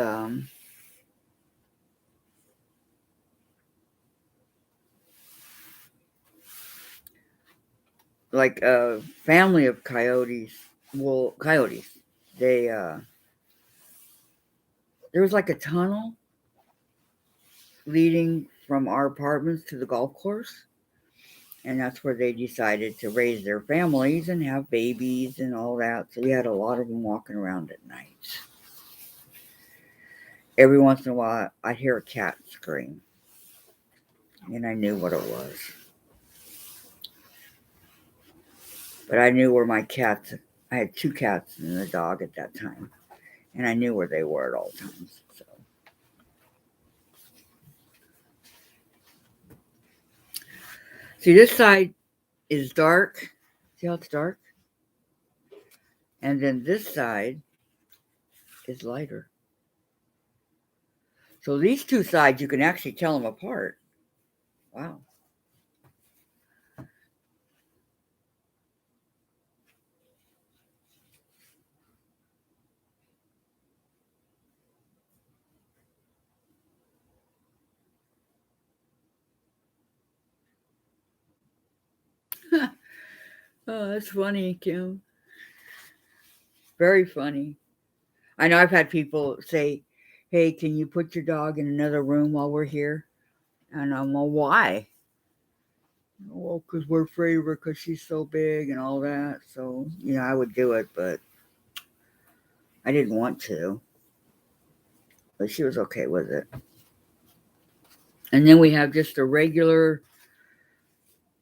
[SPEAKER 1] like a family of coyotes. Well, coyotes. They, there was like a tunnel leading from our apartments to the golf course. And that's where they decided to raise their families and have babies and all that. So we had a lot of them walking around at night. Every once in a while, I'd hear a cat scream, and I knew what it was. But I knew where my cats. I had 2 cats and a dog at that time, and I knew where they were at all times. So, see, this side is dark. See how it's dark? And then this side is lighter. So these 2 sides, you can actually tell them apart. Wow. Oh, that's funny, Kim. Very funny. I know I've had people say, "Hey, can you put your dog in another room while we're here?" And I'm, well, why? Well, because we're afraid of her because she's so big and all that. So, I would do it, but I didn't want to. But she was okay with it. And then we have just a regular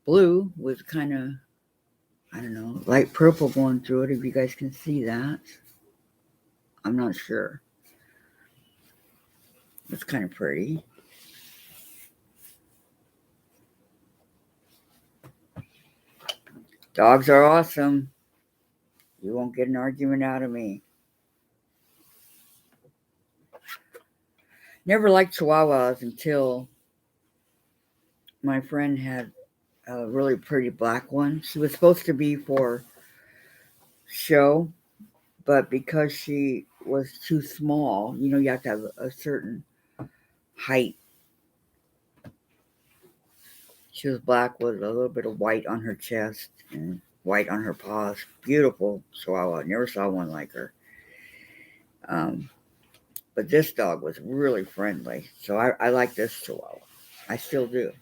[SPEAKER 1] blue with kind of, I don't know, light purple going through it, if you guys can see that. I'm not sure. It's kind of pretty. Dogs are awesome. You won't get an argument out of me. Never liked Chihuahuas until my friend had a really pretty black one. She was supposed to be for show, but because she was too small, you have to have a certain height. She was black with a little bit of white on her chest and white on her paws. Beautiful Chihuahua. Never saw one like her. Um, but this dog was really friendly. So I like this Chihuahua. I still do.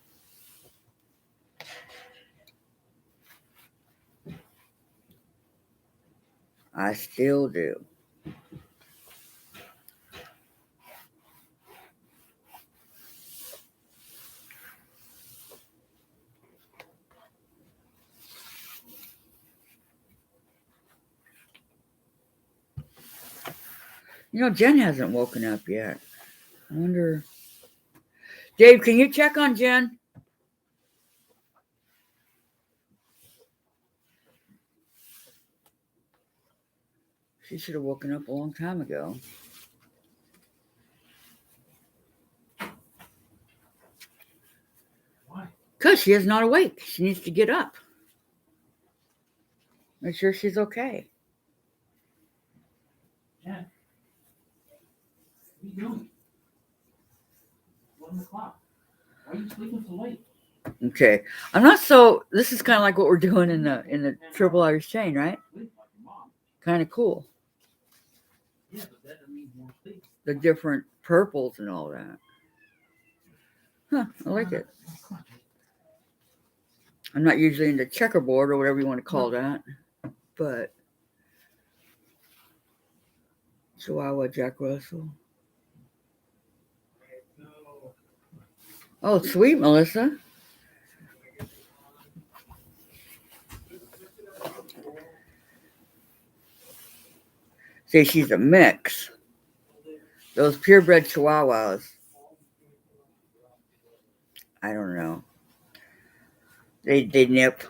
[SPEAKER 1] I still do. Jen hasn't woken up yet. I wonder. Dave, can you check on Jen? She should have woken up a long time ago.
[SPEAKER 2] Why?
[SPEAKER 1] Because she is not awake. She needs to get up. Make sure she's okay.
[SPEAKER 2] Jen, what are you doing? 11 o'clock. Why are you sleeping so late?
[SPEAKER 1] Okay. I'm not so. This is kind of like what we're doing in the Triple Irish Chain, right?
[SPEAKER 2] Sleep like your mom.
[SPEAKER 1] Kind of cool.
[SPEAKER 2] Yeah, but that doesn't mean more sleep.
[SPEAKER 1] The different purples and all that. Huh, I like it. I'm not usually into checkerboard or whatever you want to call that, but Chihuahua Jack Russell. Oh, sweet, Melissa. See, she's a mix. Those purebred Chihuahuas, I don't know. They nip.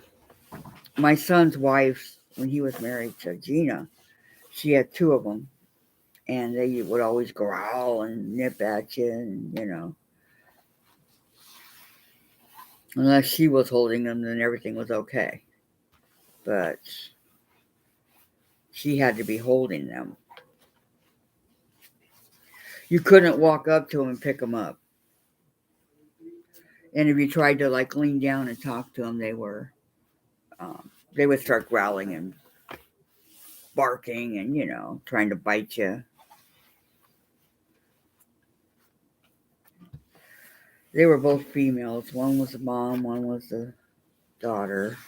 [SPEAKER 1] My son's wife, when he was married to Gina, she had two of them, and they would always growl and nip at you, and unless she was holding them, then everything was okay. But she had to be holding them. You couldn't walk up to them and pick them up. And if you tried to like lean down and talk to them, they would start growling and barking and trying to bite you. They were both females. One was the mom, one was the daughter.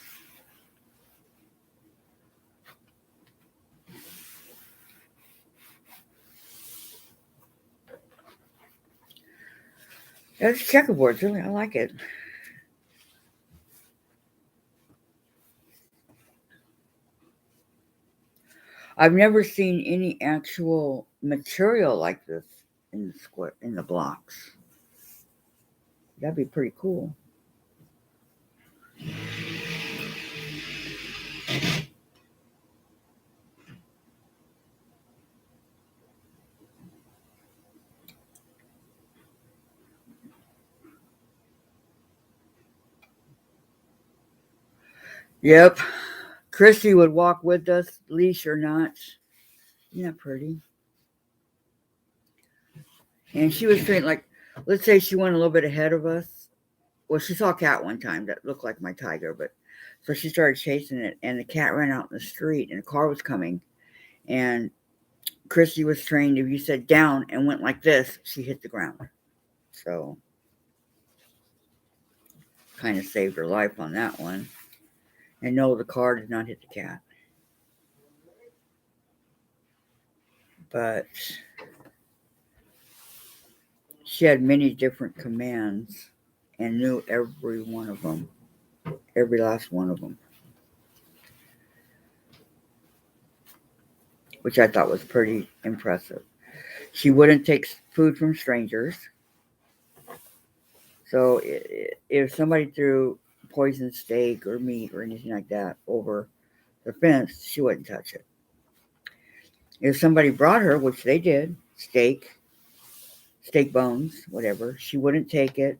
[SPEAKER 1] It's checkerboards, really. I like it. I've never seen any actual material like this in the blocks. That'd be pretty cool. Yep. Chrissy would walk with us, leash or not. Isn't that pretty? And she was trained like, let's say she went a little bit ahead of us. Well, she saw a cat one time that looked like my tiger, but so she started chasing it, and the cat ran out in the street, and a car was coming, and Chrissy was trained. If you said down and went like this, she hit the ground. So, kind of saved her life on that one. And no, the car did not hit the cat. But she had many different commands and knew every one of them, every last one of them, which I thought was pretty impressive. She wouldn't take food from strangers. So if somebody threw poisoned steak or meat or anything like that over the fence, she wouldn't touch it. If somebody brought her, which they did, steak, steak bones, whatever. She wouldn't take it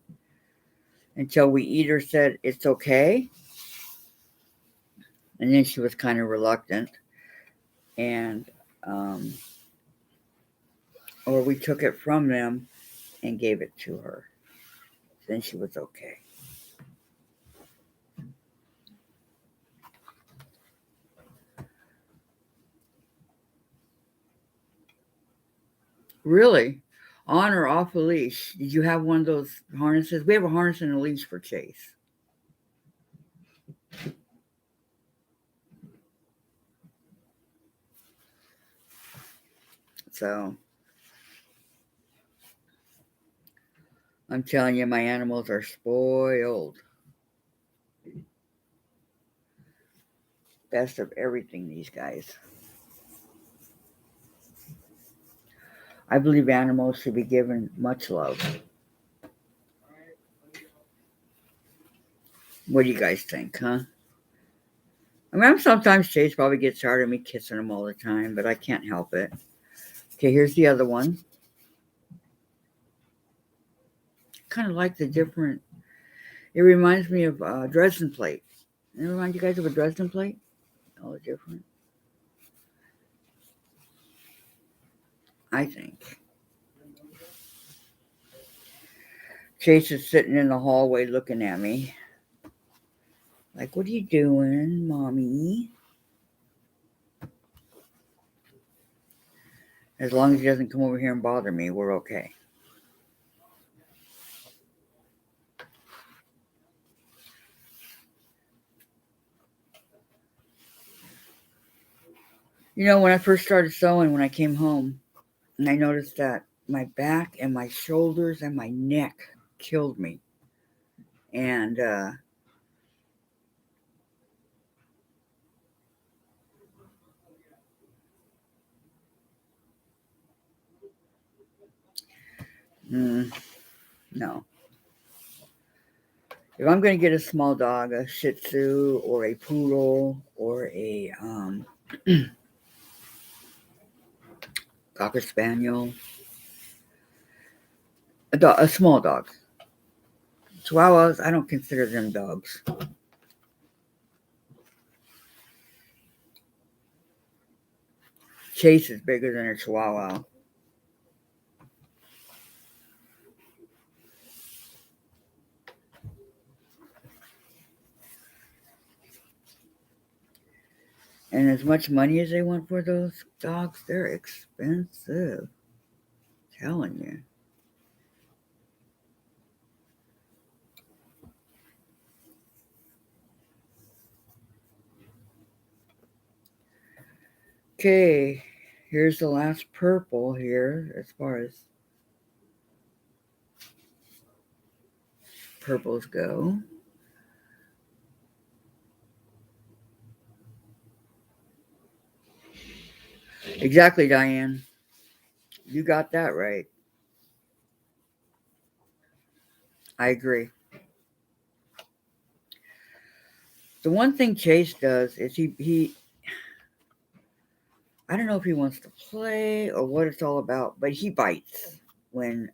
[SPEAKER 1] until we either said it's okay, and then she was kind of reluctant, and or we took it from them and gave it to her. Then she was okay. Really? On or off a leash? Did you have one of those harnesses? We have a harness and a leash for Chase. So I'm telling you, my animals are spoiled. Best of everything, these guys. I believe animals should be given much love. What do you guys think, huh? I mean, sometimes Chase probably gets tired of me kissing him all the time, but I can't help it. Okay, here's the other one. Kind of like the different. It reminds me of Dresden plate. Does it remind you guys of a Dresden plate? All different. I think. Chase is sitting in the hallway looking at me. Like, what are you doing, mommy? As long as he doesn't come over here and bother me, we're okay. You know, when I first started sewing, when I came home, and I noticed that my back and my shoulders and my neck killed me. And no. If I'm going to get a small dog, a Shih Tzu or a Poodle or a Cocker Spaniel, a small dog. Chihuahuas, I don't consider them dogs. Chase is bigger than a Chihuahua. And as much money as they want for those dogs, they're expensive. I'm telling you. Okay, here's the last purple here as far as purples go. Exactly, Diane. You got that right. I agree. The one thing Chase does is he I don't know if he wants to play or what it's all about, but he bites when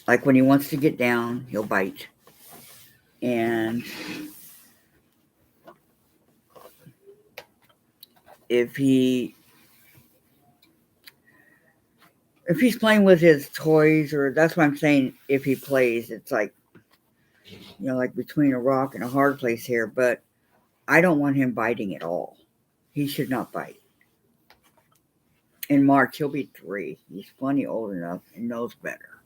[SPEAKER 1] like when he wants to get down, he'll bite. And if he if he's playing with his toys, or that's what I'm saying, if he plays, it's like, like between a rock and a hard place here, but I don't want him biting at all. He should not bite. In March, he'll be 3. He's plenty old enough and knows better.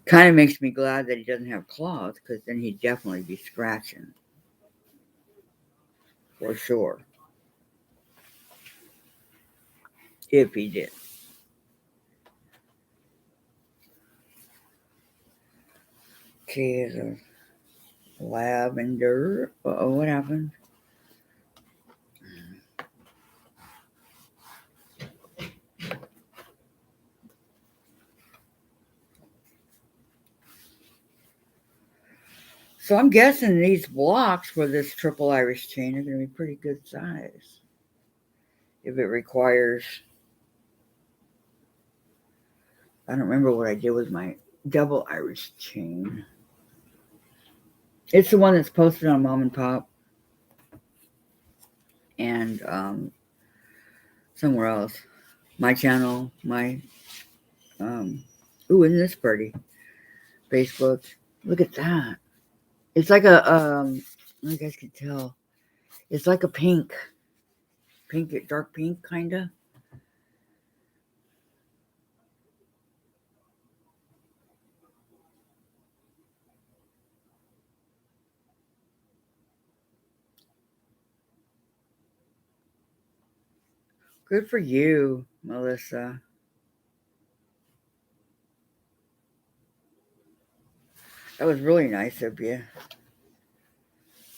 [SPEAKER 1] Kind of makes me glad that he doesn't have claws, because then he'd definitely be scratching. For sure. If he did. Okay, the lavender. Uh-oh, what happened? So I'm guessing these blocks for this triple Irish chain are going to be pretty good size. if it requires. I don't remember what I did with my double Irish chain. It's the one that's posted on Mom and Pop and somewhere else. My channel, my ooh, isn't this pretty? Facebook. Look at that. It's like a you guys can tell. It's like a pink, dark pink, kinda. Good for you, Melissa. That was really nice of you.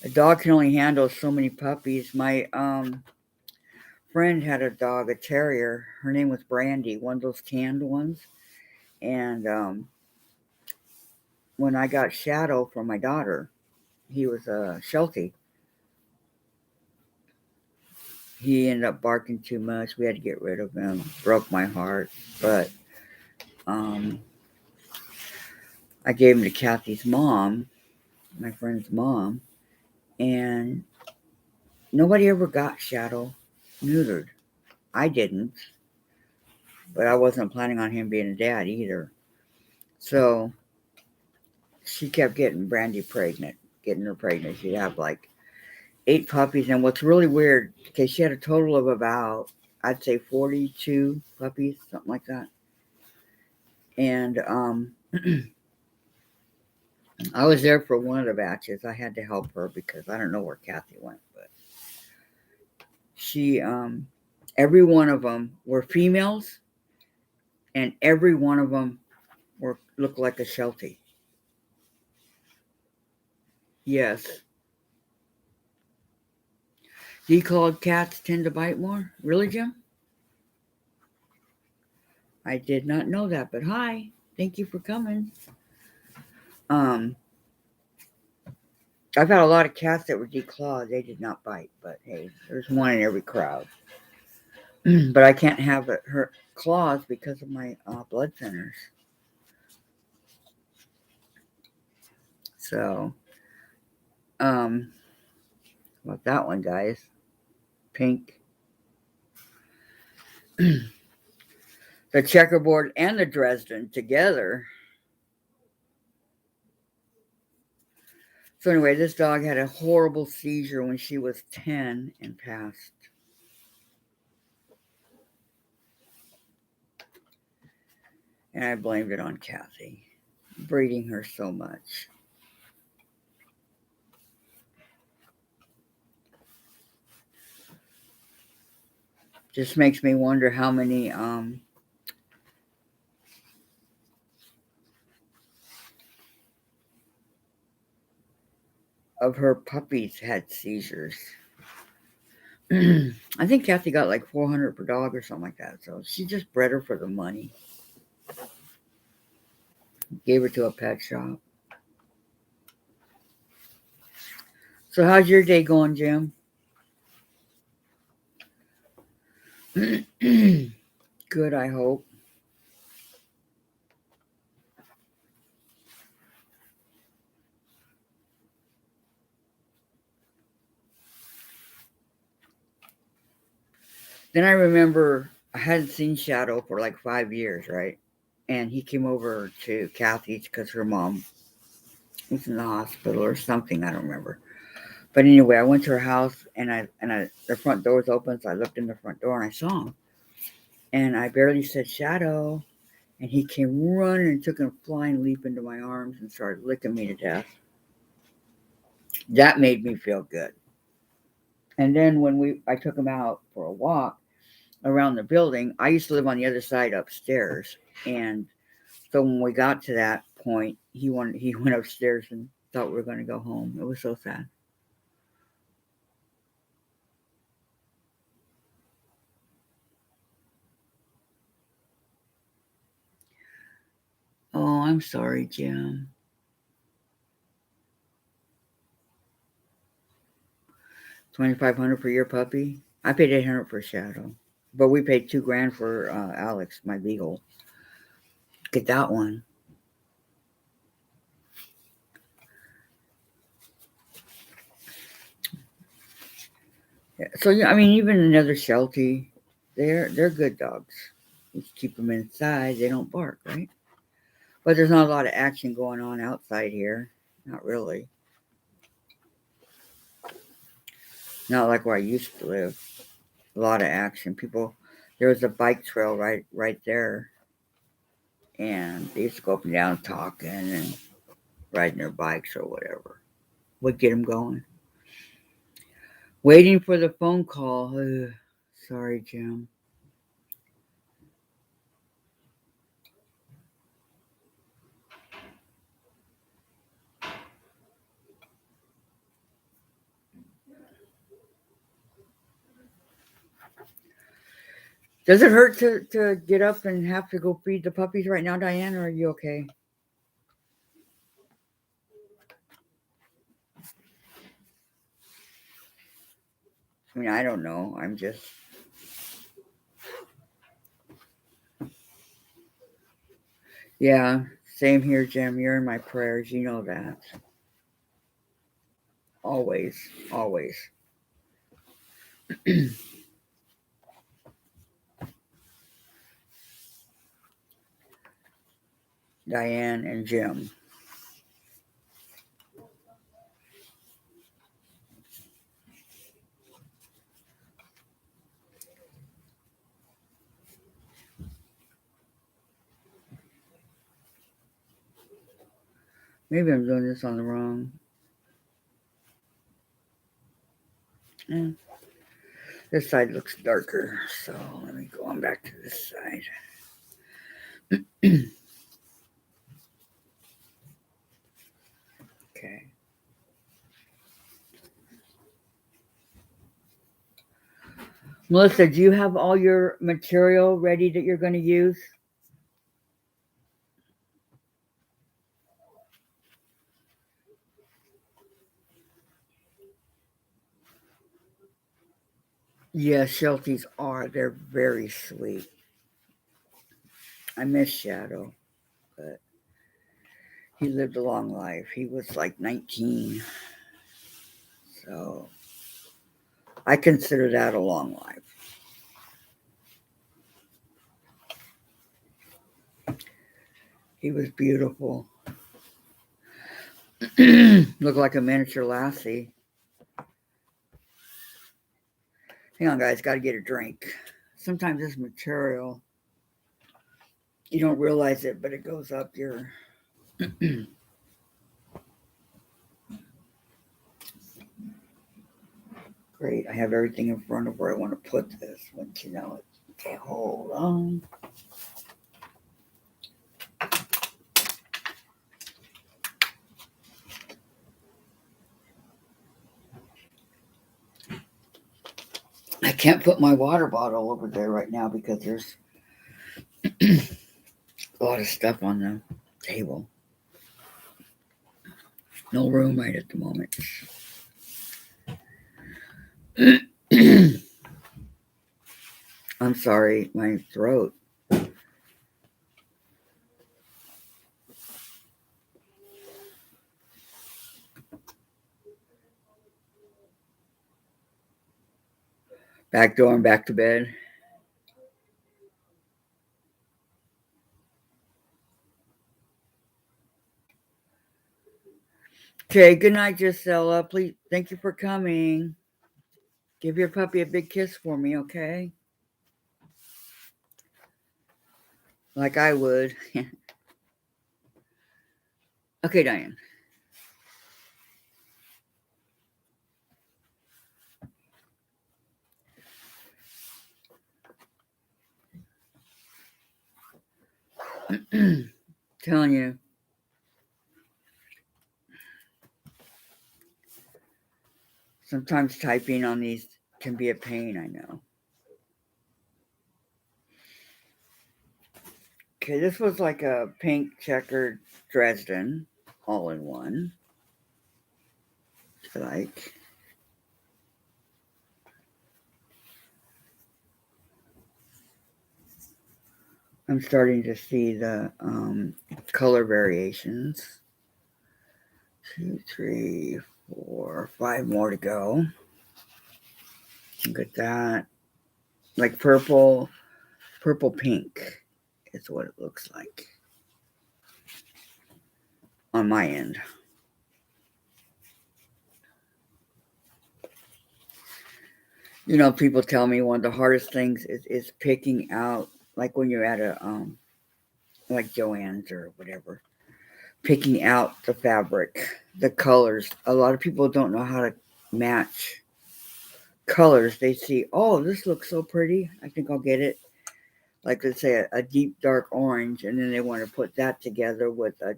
[SPEAKER 1] A dog can only handle so many puppies. My friend had a dog, a terrier. Her name was Brandy, one of those canned ones. And when I got Shadow for my daughter, he was a Sheltie. He ended up barking too much. We had to get rid of him. Broke my heart. But um, I gave him to Kathy's mom, my friend's mom, and nobody ever got Shadow neutered. I didn't, but I wasn't planning on him being a dad either. So she kept getting Brandy pregnant, getting her pregnant. She'd have like 8 puppies. And what's really weird, okay, she had a total of about, I'd say 42 puppies, something like that. And I was there for one of the batches. I had to help her because I don't know where Kathy went, but she, every one of them were females, and every one of them looked like a Sheltie. Yes. Declawed cats tend to bite more? Really, Jim? I did not know that, but hi. Thank you for coming. Um, I've had a lot of cats that were declawed. They did not bite, but hey, there's one in every crowd. But I can't have it hurt claws because of my blood thinners. So, um, about that one, guys. Pink. The checkerboard and the Dresden together. So anyway, this dog had a horrible seizure when she was 10 and passed. And I blamed it on Kathy, breeding her so much. Just makes me wonder how many of her puppies had seizures. I think Kathy got like 400 per dog or something like that. So she just bred her for the money. Gave her to a pet shop. So how's your day going, Jim? Good, I hope. Then I remember I hadn't seen Shadow for like 5 years, right? And he came over to Kathy's because her mom was in the hospital or something. I don't remember. But anyway, I went to her house and the front door was open, so I looked in the front door and I saw him. And I barely said Shadow, and he came running and took a flying leap into my arms and started licking me to death. That made me feel good. And then when I took him out for a walk around the building, I used to live on the other side upstairs, and so when we got to that point, he went upstairs and thought we were going to go home. It was so sad. Oh, I'm sorry, Jim. 2,500 for your puppy. I paid $800 for Shadow, but we paid $2,000 for Alex, my beagle. Get that one. Yeah, so yeah, I mean, even another Sheltie, they're good dogs. You keep them inside, they don't bark, right? But there's not a lot of action going on outside here. Not really. Not like where I used to live. A lot of action. People, there was a bike trail right there, and they used to go up and down talking and riding their bikes or whatever. Would get them going. Waiting for the phone call. Ugh, sorry, Jim. Does it hurt to get up and have to go feed the puppies right now, Diane, or are you okay? I mean, I don't know. I'm just. Yeah, same here, Jim. You're in my prayers. You know that. Always, always. Diane and Jim. Maybe I'm doing this on the wrong. Eh, this side looks darker, so let me go on back to this side. Okay. Melissa, do you have all your material ready that you're going to use? Yeah, Shelties are. They're very sweet. I miss Shadow, but he lived a long life. He was like 19. So I consider that a long life. He was beautiful. Looked like a miniature lassie. Hang on, guys. Got to get a drink. Sometimes this material, you don't realize it, but it goes up your. Great. I have everything in front of where I want to put this. Once you know it. Okay, hold on. I can't put my water bottle over there right now because there's a lot of stuff on the table. No room right at the moment. I'm sorry, my throat. Back door and back to bed. Okay, good night, Gisela. Please, thank you for coming. Give your puppy a big kiss for me, okay? Like I would. Okay, Diane. Telling you. Sometimes typing on these can be a pain, I know. Okay, this was like a pink checkered Dresden, all in one. Like, I'm starting to see the color variations. 2, 3, 4, 5 more to go. Look at that. Like purple, purple pink is what it looks like on my end. You know, people tell me one of the hardest things is picking out, like when you're at a like Joann's or whatever, picking out the fabric, the colors. A lot of people don't know how to match colors. They see, oh, this looks so pretty. I think I'll get it. Like let's say a deep dark orange, and then they want to put that together with a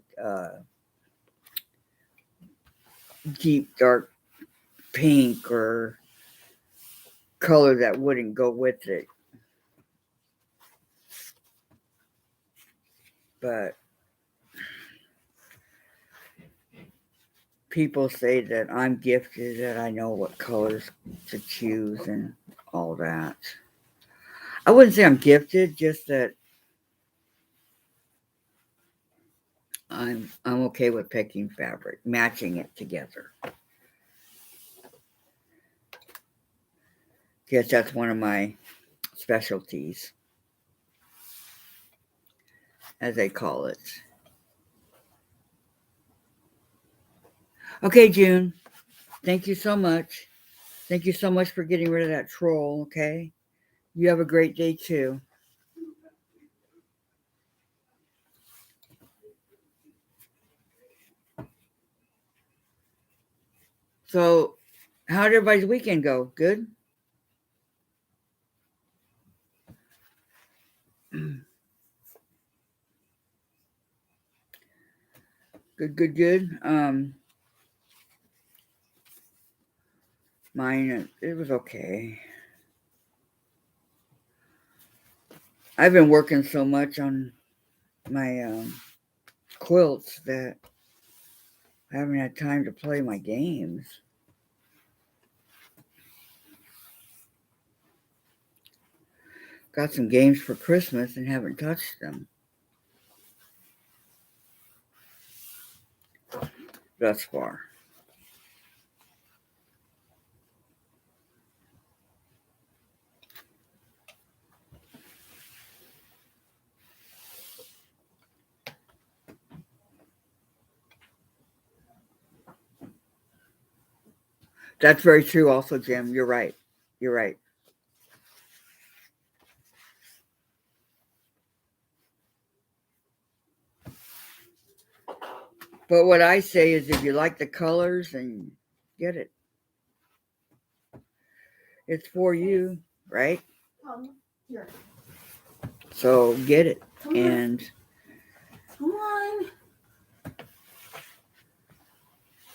[SPEAKER 1] deep dark pink or color that wouldn't go with it. But people say that I'm gifted, that I know what colors to choose and all that. I wouldn't say I'm gifted, just that I'm okay with picking fabric, matching it together. Guess that's one of my specialties, as they call it. Okay, June. Thank you so much. Thank you so much for getting rid of that troll, okay? You have a great day too. So, how did everybody's weekend go? Good? Good, good, good. Mine, it was okay. I've been working so much on my quilts that I haven't had time to play my games. Got some games for Christmas and haven't touched them thus far. That's very true, also, Jim. You're right. You're right. But what I say is if you like the colors, and get it. It's for you, right?
[SPEAKER 3] Here.
[SPEAKER 1] So get it.
[SPEAKER 3] Come on.
[SPEAKER 1] And
[SPEAKER 3] Come on.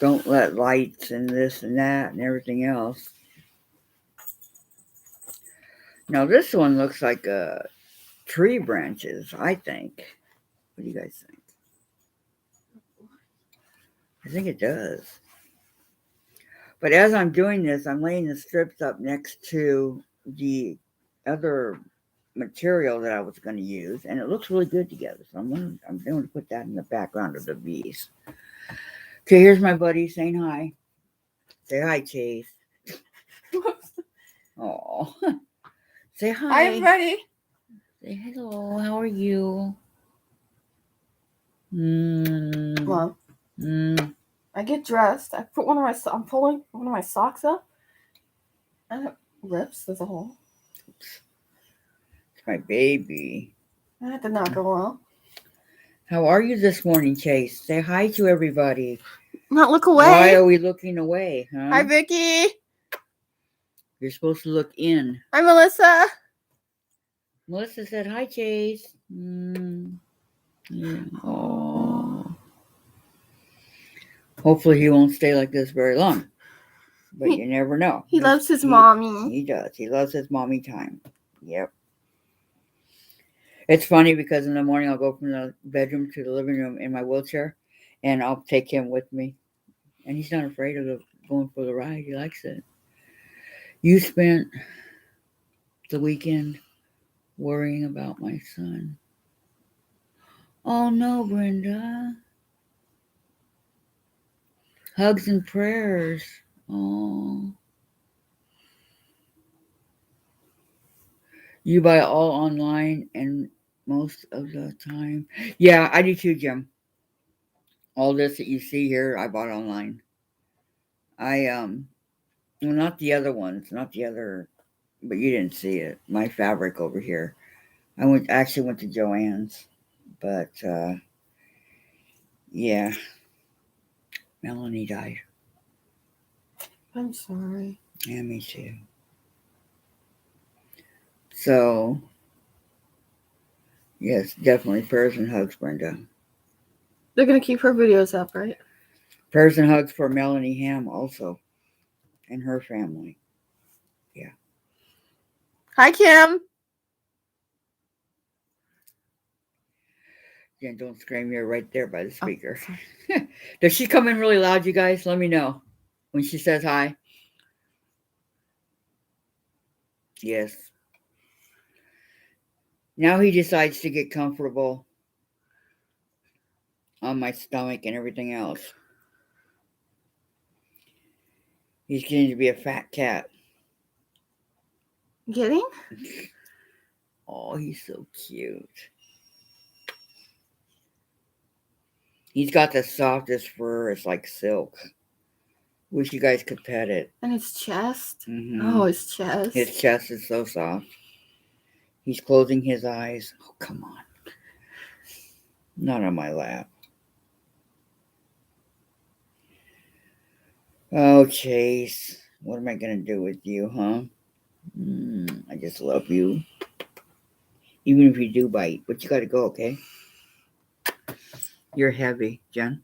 [SPEAKER 1] don't let lights and this and that and everything else. Now, this one looks like tree branches, I think. What do you guys think? I think it does. But as I'm doing this, I'm laying the strips up next to the other material that I was going to use, and it looks really good together. So I'm going to put that in the background of the V's. Okay, here's my buddy saying hi. Say hi, Chase. Oh, say hi.
[SPEAKER 3] I'm ready.
[SPEAKER 1] Say hello. How are you?
[SPEAKER 3] Well,
[SPEAKER 1] Mm.
[SPEAKER 3] I get dressed. I'm pulling one of my socks up, and it rips. There's a hole.
[SPEAKER 1] It's my baby.
[SPEAKER 3] That did not go well.
[SPEAKER 1] How are you this morning, Chase? Say hi to everybody.
[SPEAKER 3] Not look away.
[SPEAKER 1] Why are we looking away, huh?
[SPEAKER 3] Hi, Vicky.
[SPEAKER 1] You're supposed to look in.
[SPEAKER 3] Hi, Melissa.
[SPEAKER 1] Melissa said hi, Chase. Yeah. Oh. Hopefully he won't stay like this very long. But you never know.
[SPEAKER 3] He loves his mommy.
[SPEAKER 1] He does. He loves his mommy time. Yep. It's funny because in the morning I'll go from the bedroom to the living room in my wheelchair, and I'll take him with me. And he's not afraid of going for the ride. He likes it. You spent the weekend worrying about my son. Oh no, Brenda. Hugs and prayers. Oh. You buy all online and most of the time. Yeah, I do too, Jim. All this that you see here, I bought online. I well, not the other ones, not the other, but you didn't see it. My fabric over here. Actually went to Joann's, but yeah, Melanie died.
[SPEAKER 3] I'm sorry.
[SPEAKER 1] Yeah, me too. So yes, definitely prayers and hugs, Brenda.
[SPEAKER 3] They're gonna keep her videos up, right?
[SPEAKER 1] Prayers and hugs for Melanie Ham also and her family. Yeah.
[SPEAKER 3] Hi, Kim.
[SPEAKER 1] Yeah, don't scream, you're right there by the
[SPEAKER 3] Oh,
[SPEAKER 1] speaker.
[SPEAKER 3] sorry.
[SPEAKER 1] Does she come in really loud, you guys? Let me know when she says hi. Yes. Now he decides to get comfortable on my stomach and everything else. He's getting to be a fat cat.
[SPEAKER 3] Getting?
[SPEAKER 1] Oh, he's so cute. He's got the softest fur. It's like silk. Wish you guys could pet it.
[SPEAKER 3] And his chest.
[SPEAKER 1] Mm-hmm.
[SPEAKER 3] Oh, his chest.
[SPEAKER 1] His chest is so soft. He's closing his eyes. Oh, come on. Not on my lap. Oh, Chase. What am I going to do with you, huh? I just love you. Even if you do bite. But you got to go, okay? You're heavy, Jen.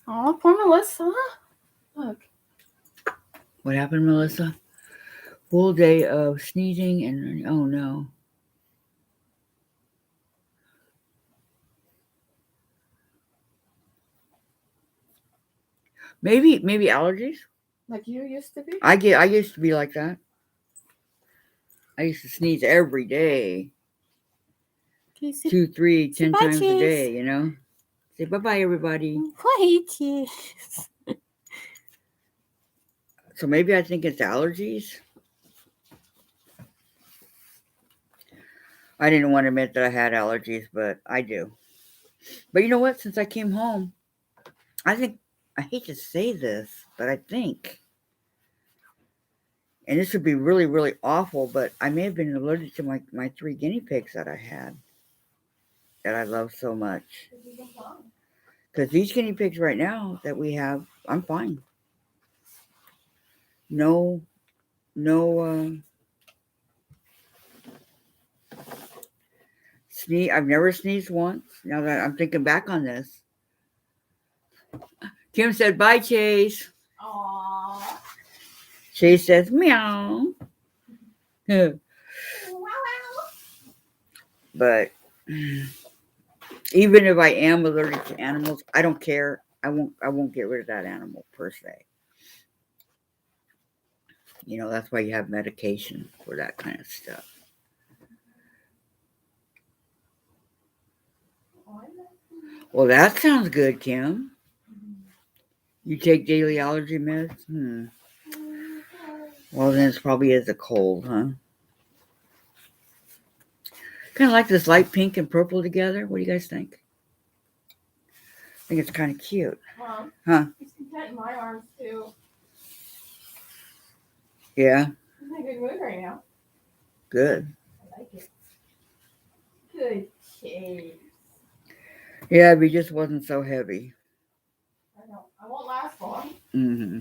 [SPEAKER 3] Oh, poor Melissa. Look.
[SPEAKER 1] What happened, Melissa? Full day of sneezing and oh no. Maybe allergies.
[SPEAKER 3] Like you used to be?
[SPEAKER 1] I used to be like that. I used to sneeze every day.
[SPEAKER 3] Okay, say,
[SPEAKER 1] 2, 3,
[SPEAKER 3] say
[SPEAKER 1] 10
[SPEAKER 3] bye,
[SPEAKER 1] times a
[SPEAKER 3] Chase.
[SPEAKER 1] day, you know? Say bye-bye, everybody.
[SPEAKER 3] Bye, Chase.
[SPEAKER 1] So maybe I think it's allergies. I didn't want to admit that I had allergies, but I do. But you know what? Since I came home, I hate to say this, but I think, and this would be really, really awful, but I may have been allergic to my 3 guinea pigs that I had, that I love so much. Because these guinea pigs right now that we have, I'm fine. No, sneeze. I've never sneezed once. Now that I'm thinking back on this. Kim said, bye, Chase.
[SPEAKER 3] Aww.
[SPEAKER 1] Chase says, meow. But even if I am allergic to animals, I don't care. I won't get rid of that animal per se. You know, that's why you have medication for that kind of stuff. Well, that sounds good, Kim. You take daily allergy meds? Well, then it's probably is a cold, huh? Kind of like this light pink and purple together. What do you guys think? I think it's kind of cute.
[SPEAKER 3] Mom,
[SPEAKER 1] huh?
[SPEAKER 3] he's content in my arms too.
[SPEAKER 1] Yeah?
[SPEAKER 3] I'm in a good mood right now.
[SPEAKER 1] Good.
[SPEAKER 3] I like it. Good Chase.
[SPEAKER 1] Yeah, if he just wasn't so heavy.
[SPEAKER 3] I know. I won't last long.
[SPEAKER 1] Mm-hmm.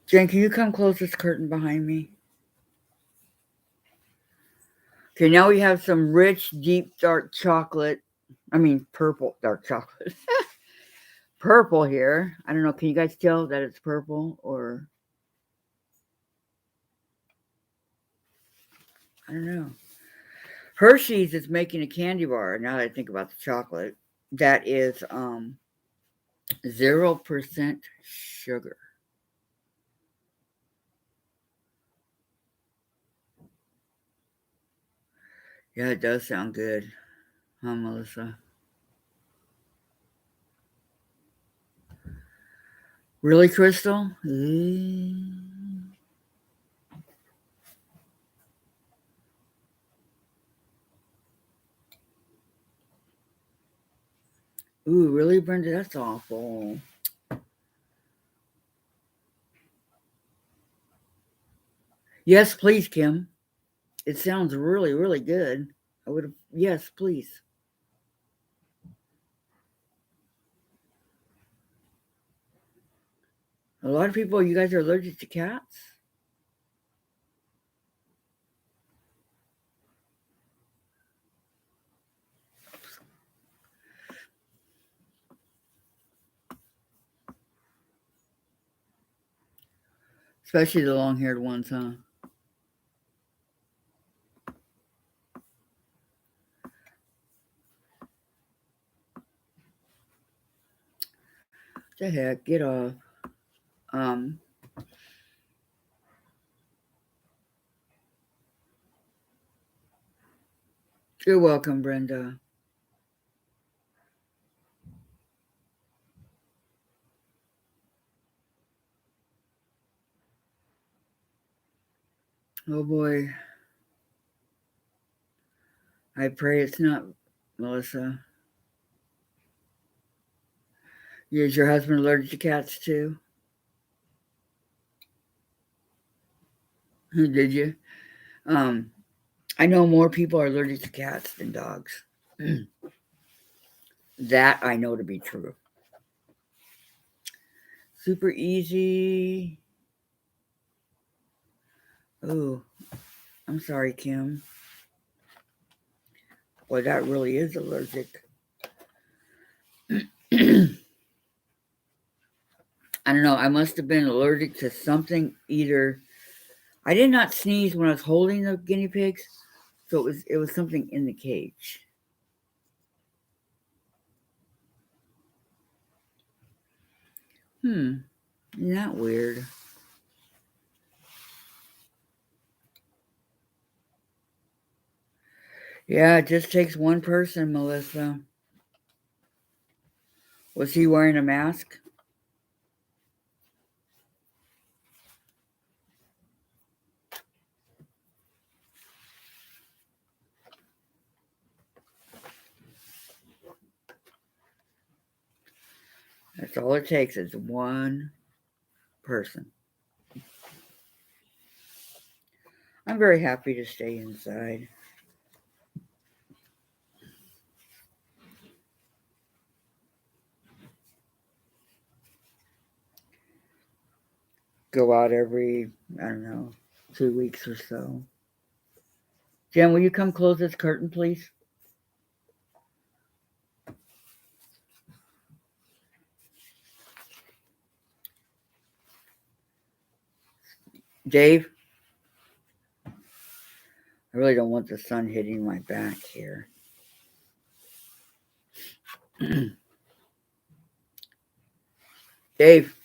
[SPEAKER 1] Jen, can you come close this curtain behind me? Okay, now we have some rich, deep, dark chocolate. I mean, purple, dark chocolate. Purple here. I don't know. Can you guys tell that it's purple or? I don't know. Hershey's is making a candy bar. Now that I think about the chocolate, that is 0% sugar. Yeah, it does sound good, huh, Melissa? Really, Crystal? Ooh, really, Brenda? That's awful. Yes, please, Kim. It sounds really, really good. I would have. Yes, please. A lot of people, you guys are allergic to cats? Especially the long haired ones, huh? The heck, get off. Um, you're welcome, Brenda. Oh boy. I pray it's not, Melissa. Is your husband allergic to cats too? Did you? Um, I know more people are allergic to cats than dogs. That I know to be true. Super easy. Oh, I'm sorry, Kim. Boy, that really is allergic. I don't know. I must have been allergic to something. Either I did not sneeze when I was holding the guinea pigs, so it was something in the cage. Isn't that weird? Yeah, it just takes one person, Melissa. Was he wearing a mask? That's all it takes is one person. I'm very happy to stay inside. Go out every, I don't know, 2 weeks or so. Jen, will you come close this curtain, please? Dave, I really don't want the sun hitting my back here. Dave,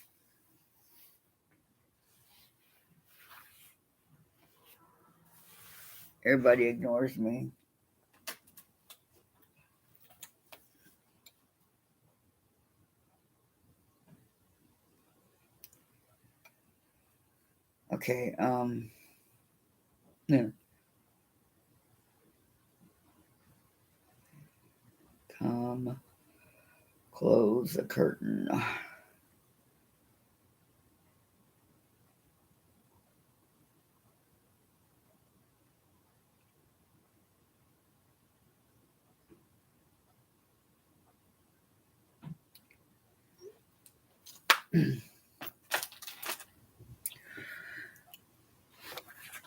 [SPEAKER 1] everybody ignores me. Okay, yeah. Come close the curtain.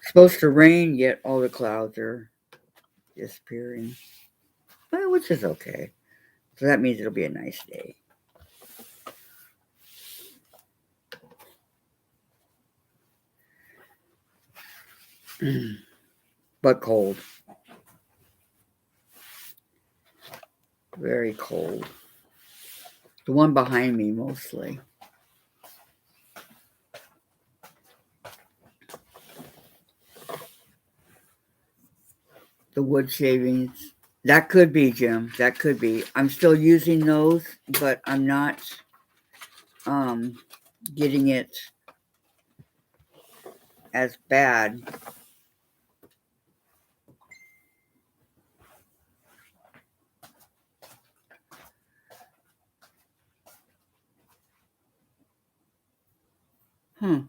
[SPEAKER 1] Supposed to rain, yet all the clouds are disappearing, which is okay. So that means it'll be a nice day. But cold. Very cold. The one behind me, mostly. the wood shavings. That could be, Jim. That could be. I'm still using those, but I'm not um, getting it as bad. Huh.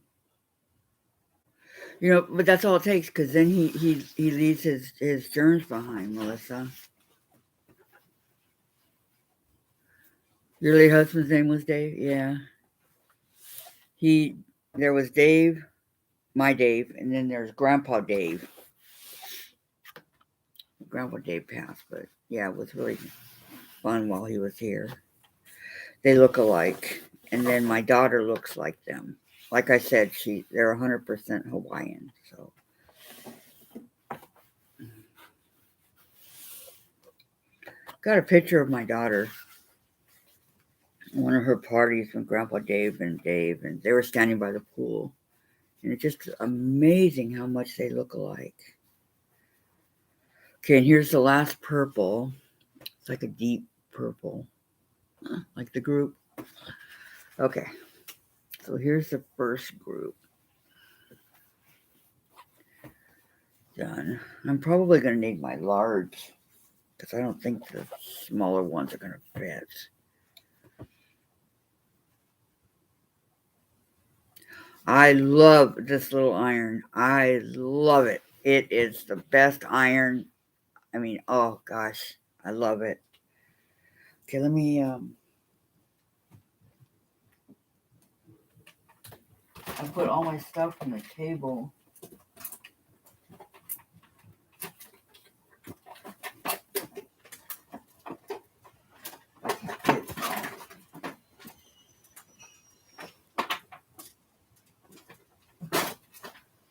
[SPEAKER 1] You know, but that's all it takes, because then he leaves his germs behind, Melissa. Your late husband's name was Dave? Yeah. There was Dave, my Dave, and then there's Grandpa Dave. Grandpa Dave passed, but yeah, it was really fun while he was here. They look alike. And then my daughter looks like them. Like I said, they're 100% Hawaiian. So got a picture of my daughter. One of her parties with Grandpa Dave, and they were standing by the pool. And it's just amazing how much they look alike. Okay, and here's the last purple. It's like a deep purple, like the group. Okay, so here's the first group done. I'm probably going to need my large, because I don't think the smaller ones are going to fit. I love this little iron. I love it. It is the best iron. I mean, oh gosh, I love it. Okay, let me I put all my stuff on the table.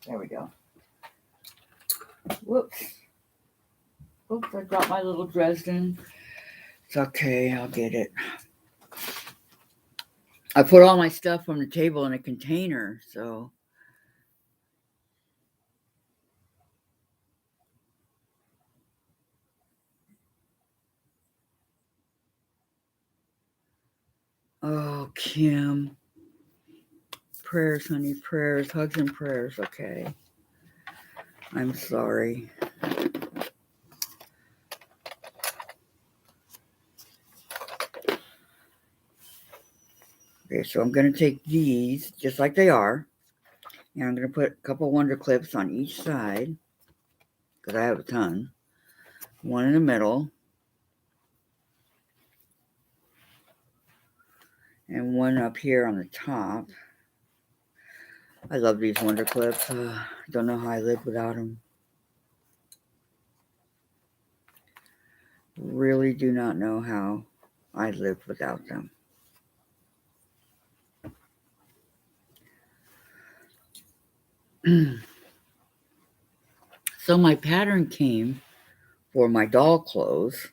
[SPEAKER 1] There we go. Whoops. Oops, I dropped my little Dresden. It's okay, I'll get it. I put all my stuff on the table in a container, so. Oh, Kim. Prayers, honey, prayers, hugs and prayers, okay. I'm sorry. Okay, so I'm going to take these, just like they are, and I'm going to put a couple Wonder Clips on each side, because I have a ton. One in the middle, and one up here on the top. I love these Wonder Clips. Don't know how I live without them. Really do not know how I lived without them. So my pattern came for my doll clothes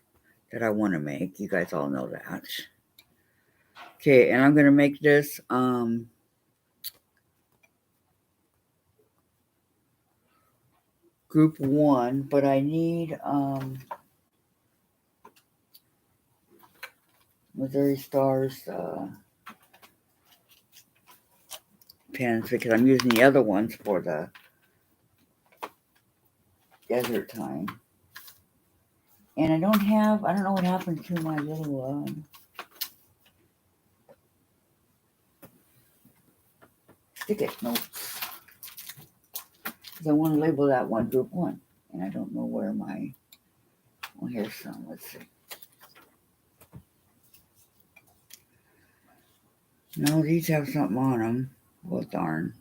[SPEAKER 1] that I want to make. You guys all know that. Okay, and I'm going to make this group 1, but I need Missouri Stars pens, because I'm using the other ones for the desert time. And I don't know what happened to my little stick-it notes. Because I want to label that one group 1. And I don't know where my, well, here's some, let's see. No, these have something on them. Well, darn.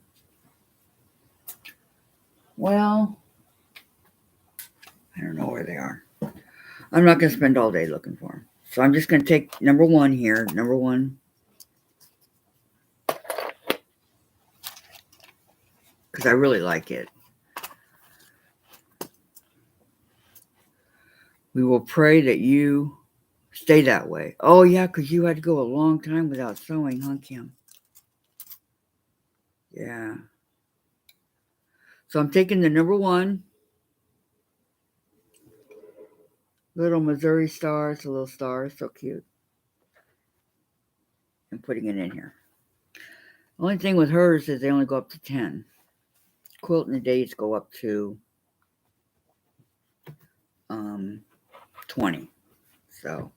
[SPEAKER 1] Well, I don't know where they are. I'm not going to spend all day looking for them. So I'm just going to take number 1 here. Number 1. Because I really like it. We will pray that you stay that way. Oh, yeah, because you had to go a long time without sewing, huh, Kim? Yeah. So I'm taking the number 1. Little Missouri stars, a little star, so cute. And putting it in here. Only thing with hers is they only go up to 10. Quilt in the days go up to 20. So,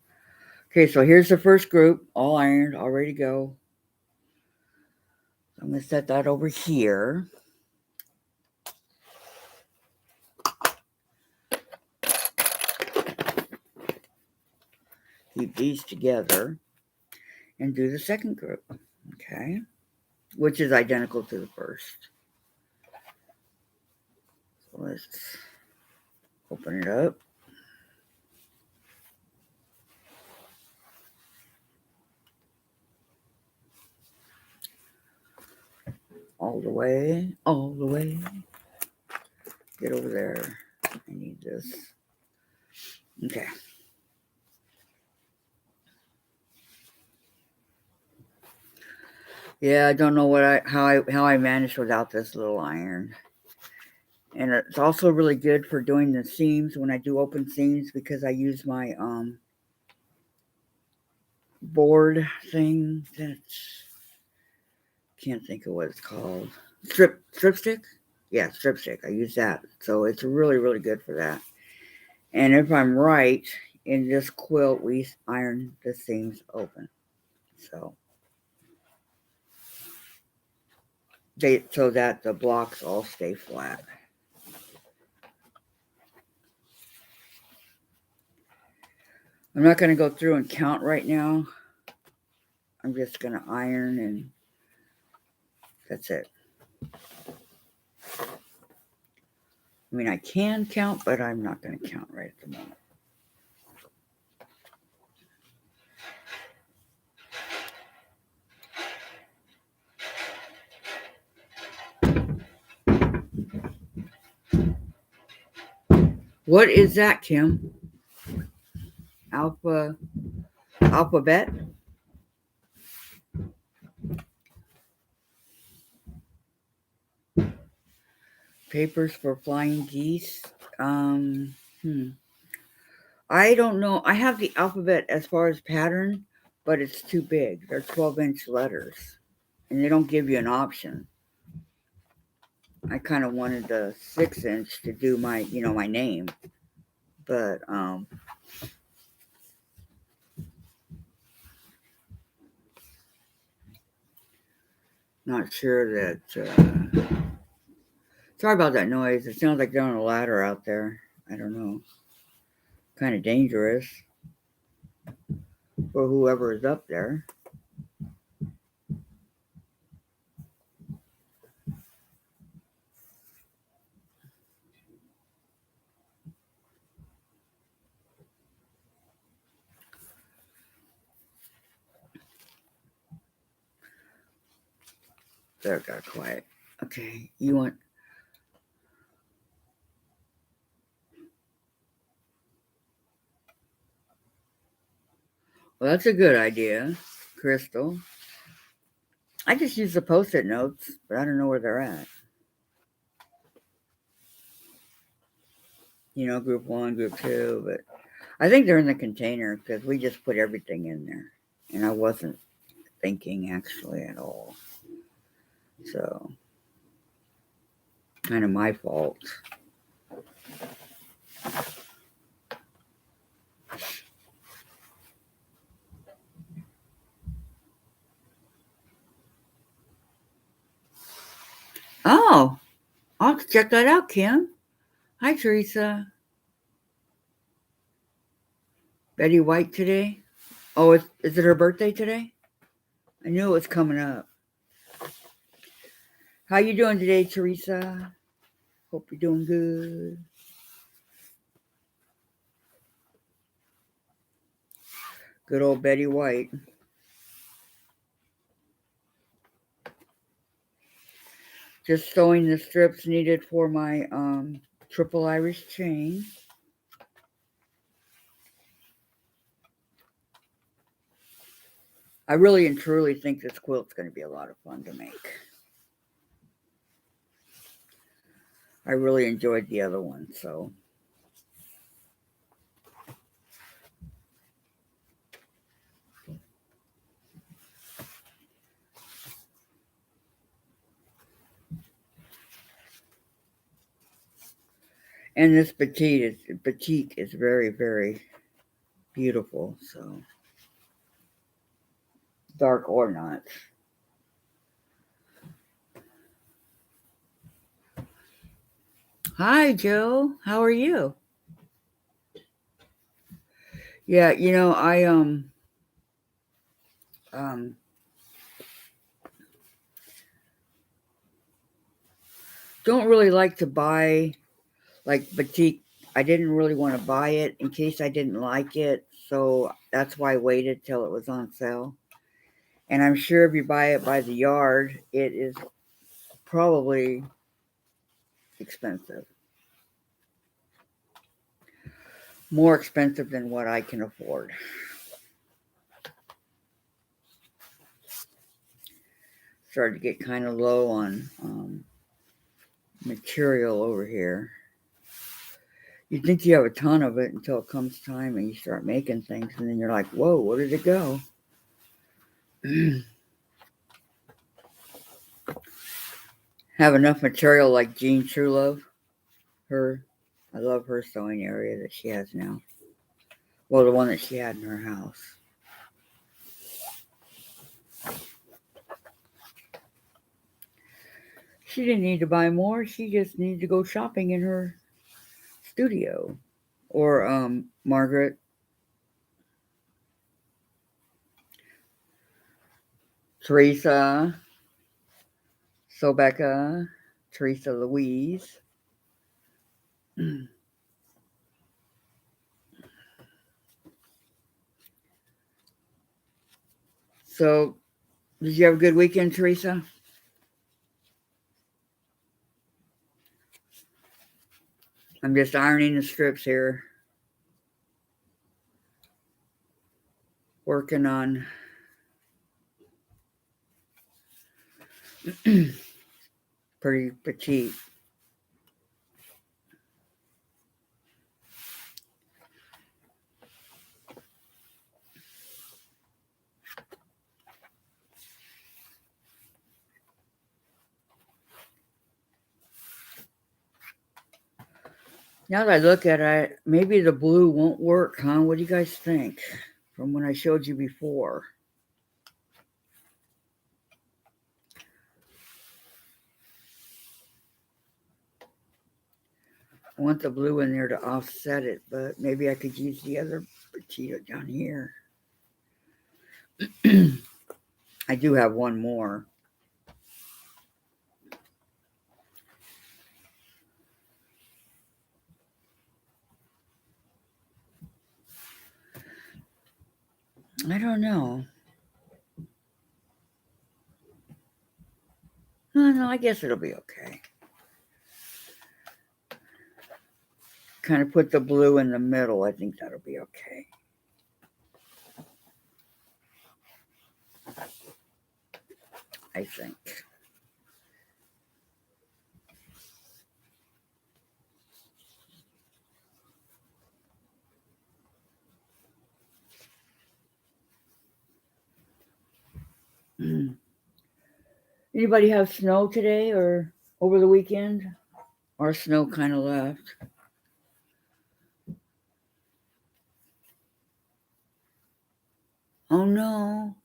[SPEAKER 1] okay, so here's the first group, all ironed, all ready to go. I'm going to set that over here. Keep these together and do the second group, okay, which is identical to the first. So let's open it up. All the way, all the way. Get over there. I need this. Okay. Yeah, I don't know how I managed without this little iron. And it's also really good for doing the seams when I do open seams because I use my board thing. That's can't think of what it's called. Strip stick? Yeah, strip stick. I use that. So it's really, really good for that. And if I'm right, in this quilt we iron the seams open. So so that the blocks all stay flat. I'm not going to go through and count right now. I'm just going to iron and that's it. I mean, I can count, but I'm not going to count right at the moment. What is that, Kim? Alphabet? Papers for flying geese? I don't know. I have the alphabet as far as pattern, but it's too big. They're 12-inch letters, and they don't give you an option. I kind of wanted the 6-inch to do my, my name, but not sure that. Sorry about that noise. It sounds like they're on a ladder out there. I don't know. Kind of dangerous for whoever is up there. There, got quiet. Okay, you want. Well, that's a good idea, Crystal. I just use the post-it notes, but I don't know where they're at. Group 1, group 2, but I think they're in the container because we just put everything in there. And I wasn't thinking actually at all. So, kind of my fault. Oh, I'll have to check that out, Kim. Hi, Teresa. Betty White today? Oh, is it her birthday today? I knew it was coming up. How you doing today, Teresa? Hope you're doing good. Good old Betty White. Just sewing the strips needed for my triple Irish chain. I really and truly think this quilt's going to be a lot of fun to make. I really enjoyed the other one, so. And this batik is very, very beautiful. So dark or not. Hi, Joe. How are you? Yeah, I um don't really like to buy like batik. I didn't really want to buy it in case I didn't like it, so that's why I waited till it was on sale. And I'm sure if you buy it by the yard, it is probably expensive. More expensive than what I can afford. Started to get kind of low on material over here. You think you have a ton of it until it comes time and you start making things, and then you're like, whoa, where did it go? Have enough material like Jean Truelove. I love her sewing area that she has now. Well, the one that she had in her house. She didn't need to buy more. She just needed to go shopping in her studio. Or Margaret, Teresa, Sobecca, Teresa Louise. So, did you have a good weekend, Teresa? I'm just ironing the strips here. Working on pretty petite. Now that I look at it, maybe the blue won't work, huh? What do you guys think? From when I showed you before. I want the blue in there to offset it, but maybe I could use the other petite down here. I do have one more. I don't know. No, I guess it'll be okay. Kind of put the blue in the middle. I think that'll be okay. I think. Anybody have snow today or over the weekend? Our snow kind of left. Oh no.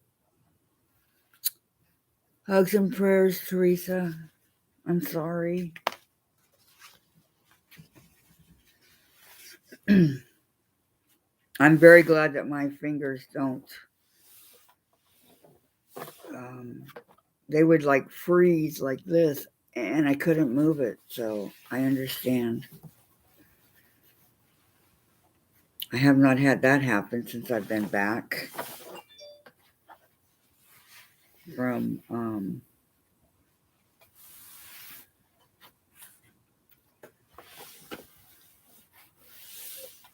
[SPEAKER 1] Hugs and prayers, Teresa. I'm sorry. I'm very glad that my fingers don't. They would like freeze like this, and I couldn't move it, so I understand. I have not had that happen since I've been back from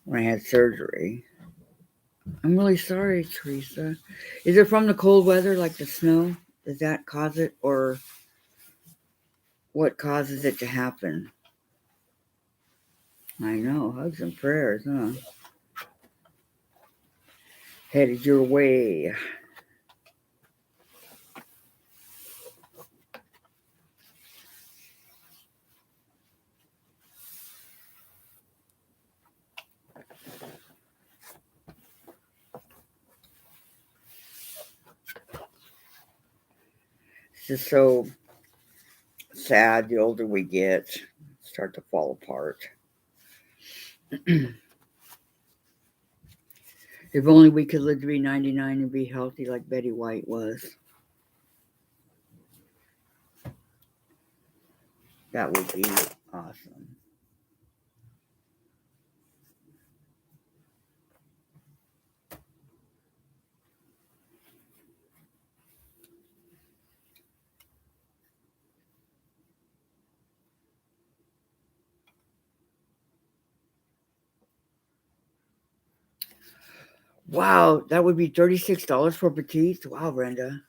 [SPEAKER 1] when I had surgery. I'm really sorry, Teresa. Is it from the cold weather, like the snow? Does that cause it, or what causes it to happen? I know, hugs and prayers, huh? Headed your way. just so sad the older we get, start to fall apart. If only we could live to be 99 and be healthy like Betty White was. That would be awesome. Wow, that would be $36 for petite. Wow, Brenda.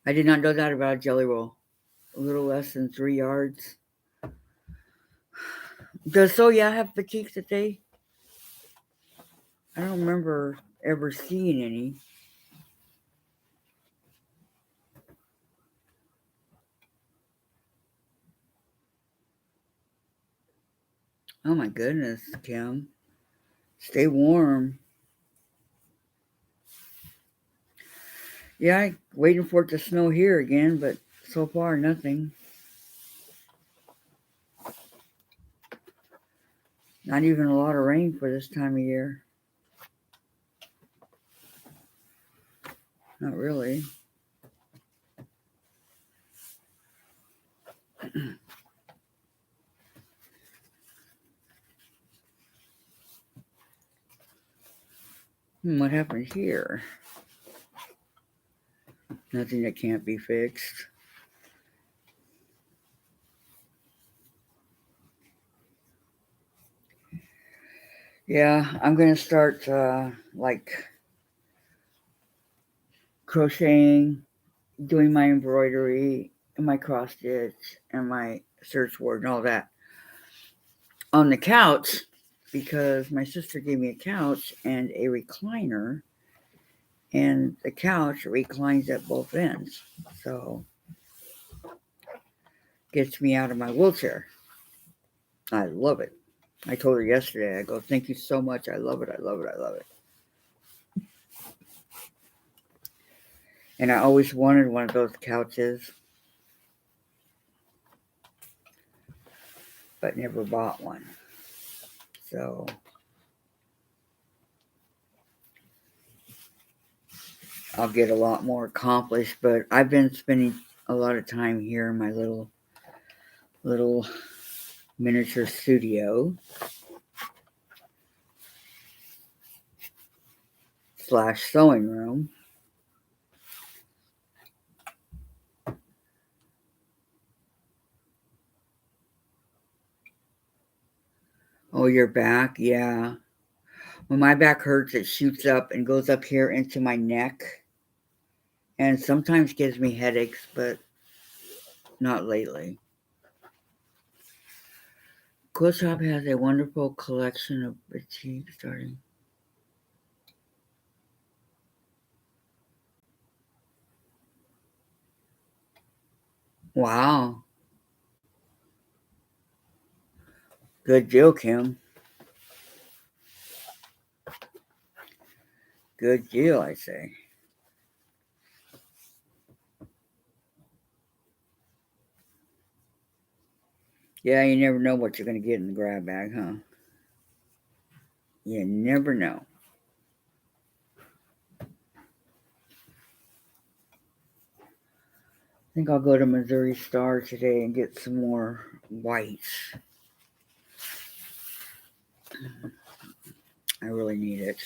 [SPEAKER 1] I did not know that about a jelly roll. A little less than 3 yards. Does Soya have petites today? I don't remember ever seeing any. Oh my goodness, Kim. Stay warm. Yeah, I'm waiting for it to snow here again, but so far nothing. Not even a lot of rain for this time of year. Not really. What happened here? Nothing that can't be fixed. Yeah, I'm gonna start like crocheting, doing my embroidery and my cross stitch and my search word and all that on the couch because my sister gave me a couch and a recliner, and the couch reclines at both ends, so gets me out of my wheelchair. I love it. I told her yesterday, I go, thank you so much. I love it. I love it. I love it. And I always wanted one of those couches, but never bought one. So I'll get a lot more accomplished. But I've been spending a lot of time here in my little miniature studio / sewing room. Oh, your back? Yeah. When my back hurts, it shoots up and goes up here into my neck. And sometimes gives me headaches, but not lately. Quilt Shop has a wonderful collection of boutique starting. Wow. Good deal, Kim. Good deal, I say. Yeah, you never know what you're going to get in the grab bag, huh? You never know. I think I'll go to Missouri Star today and get some more whites. I really need it.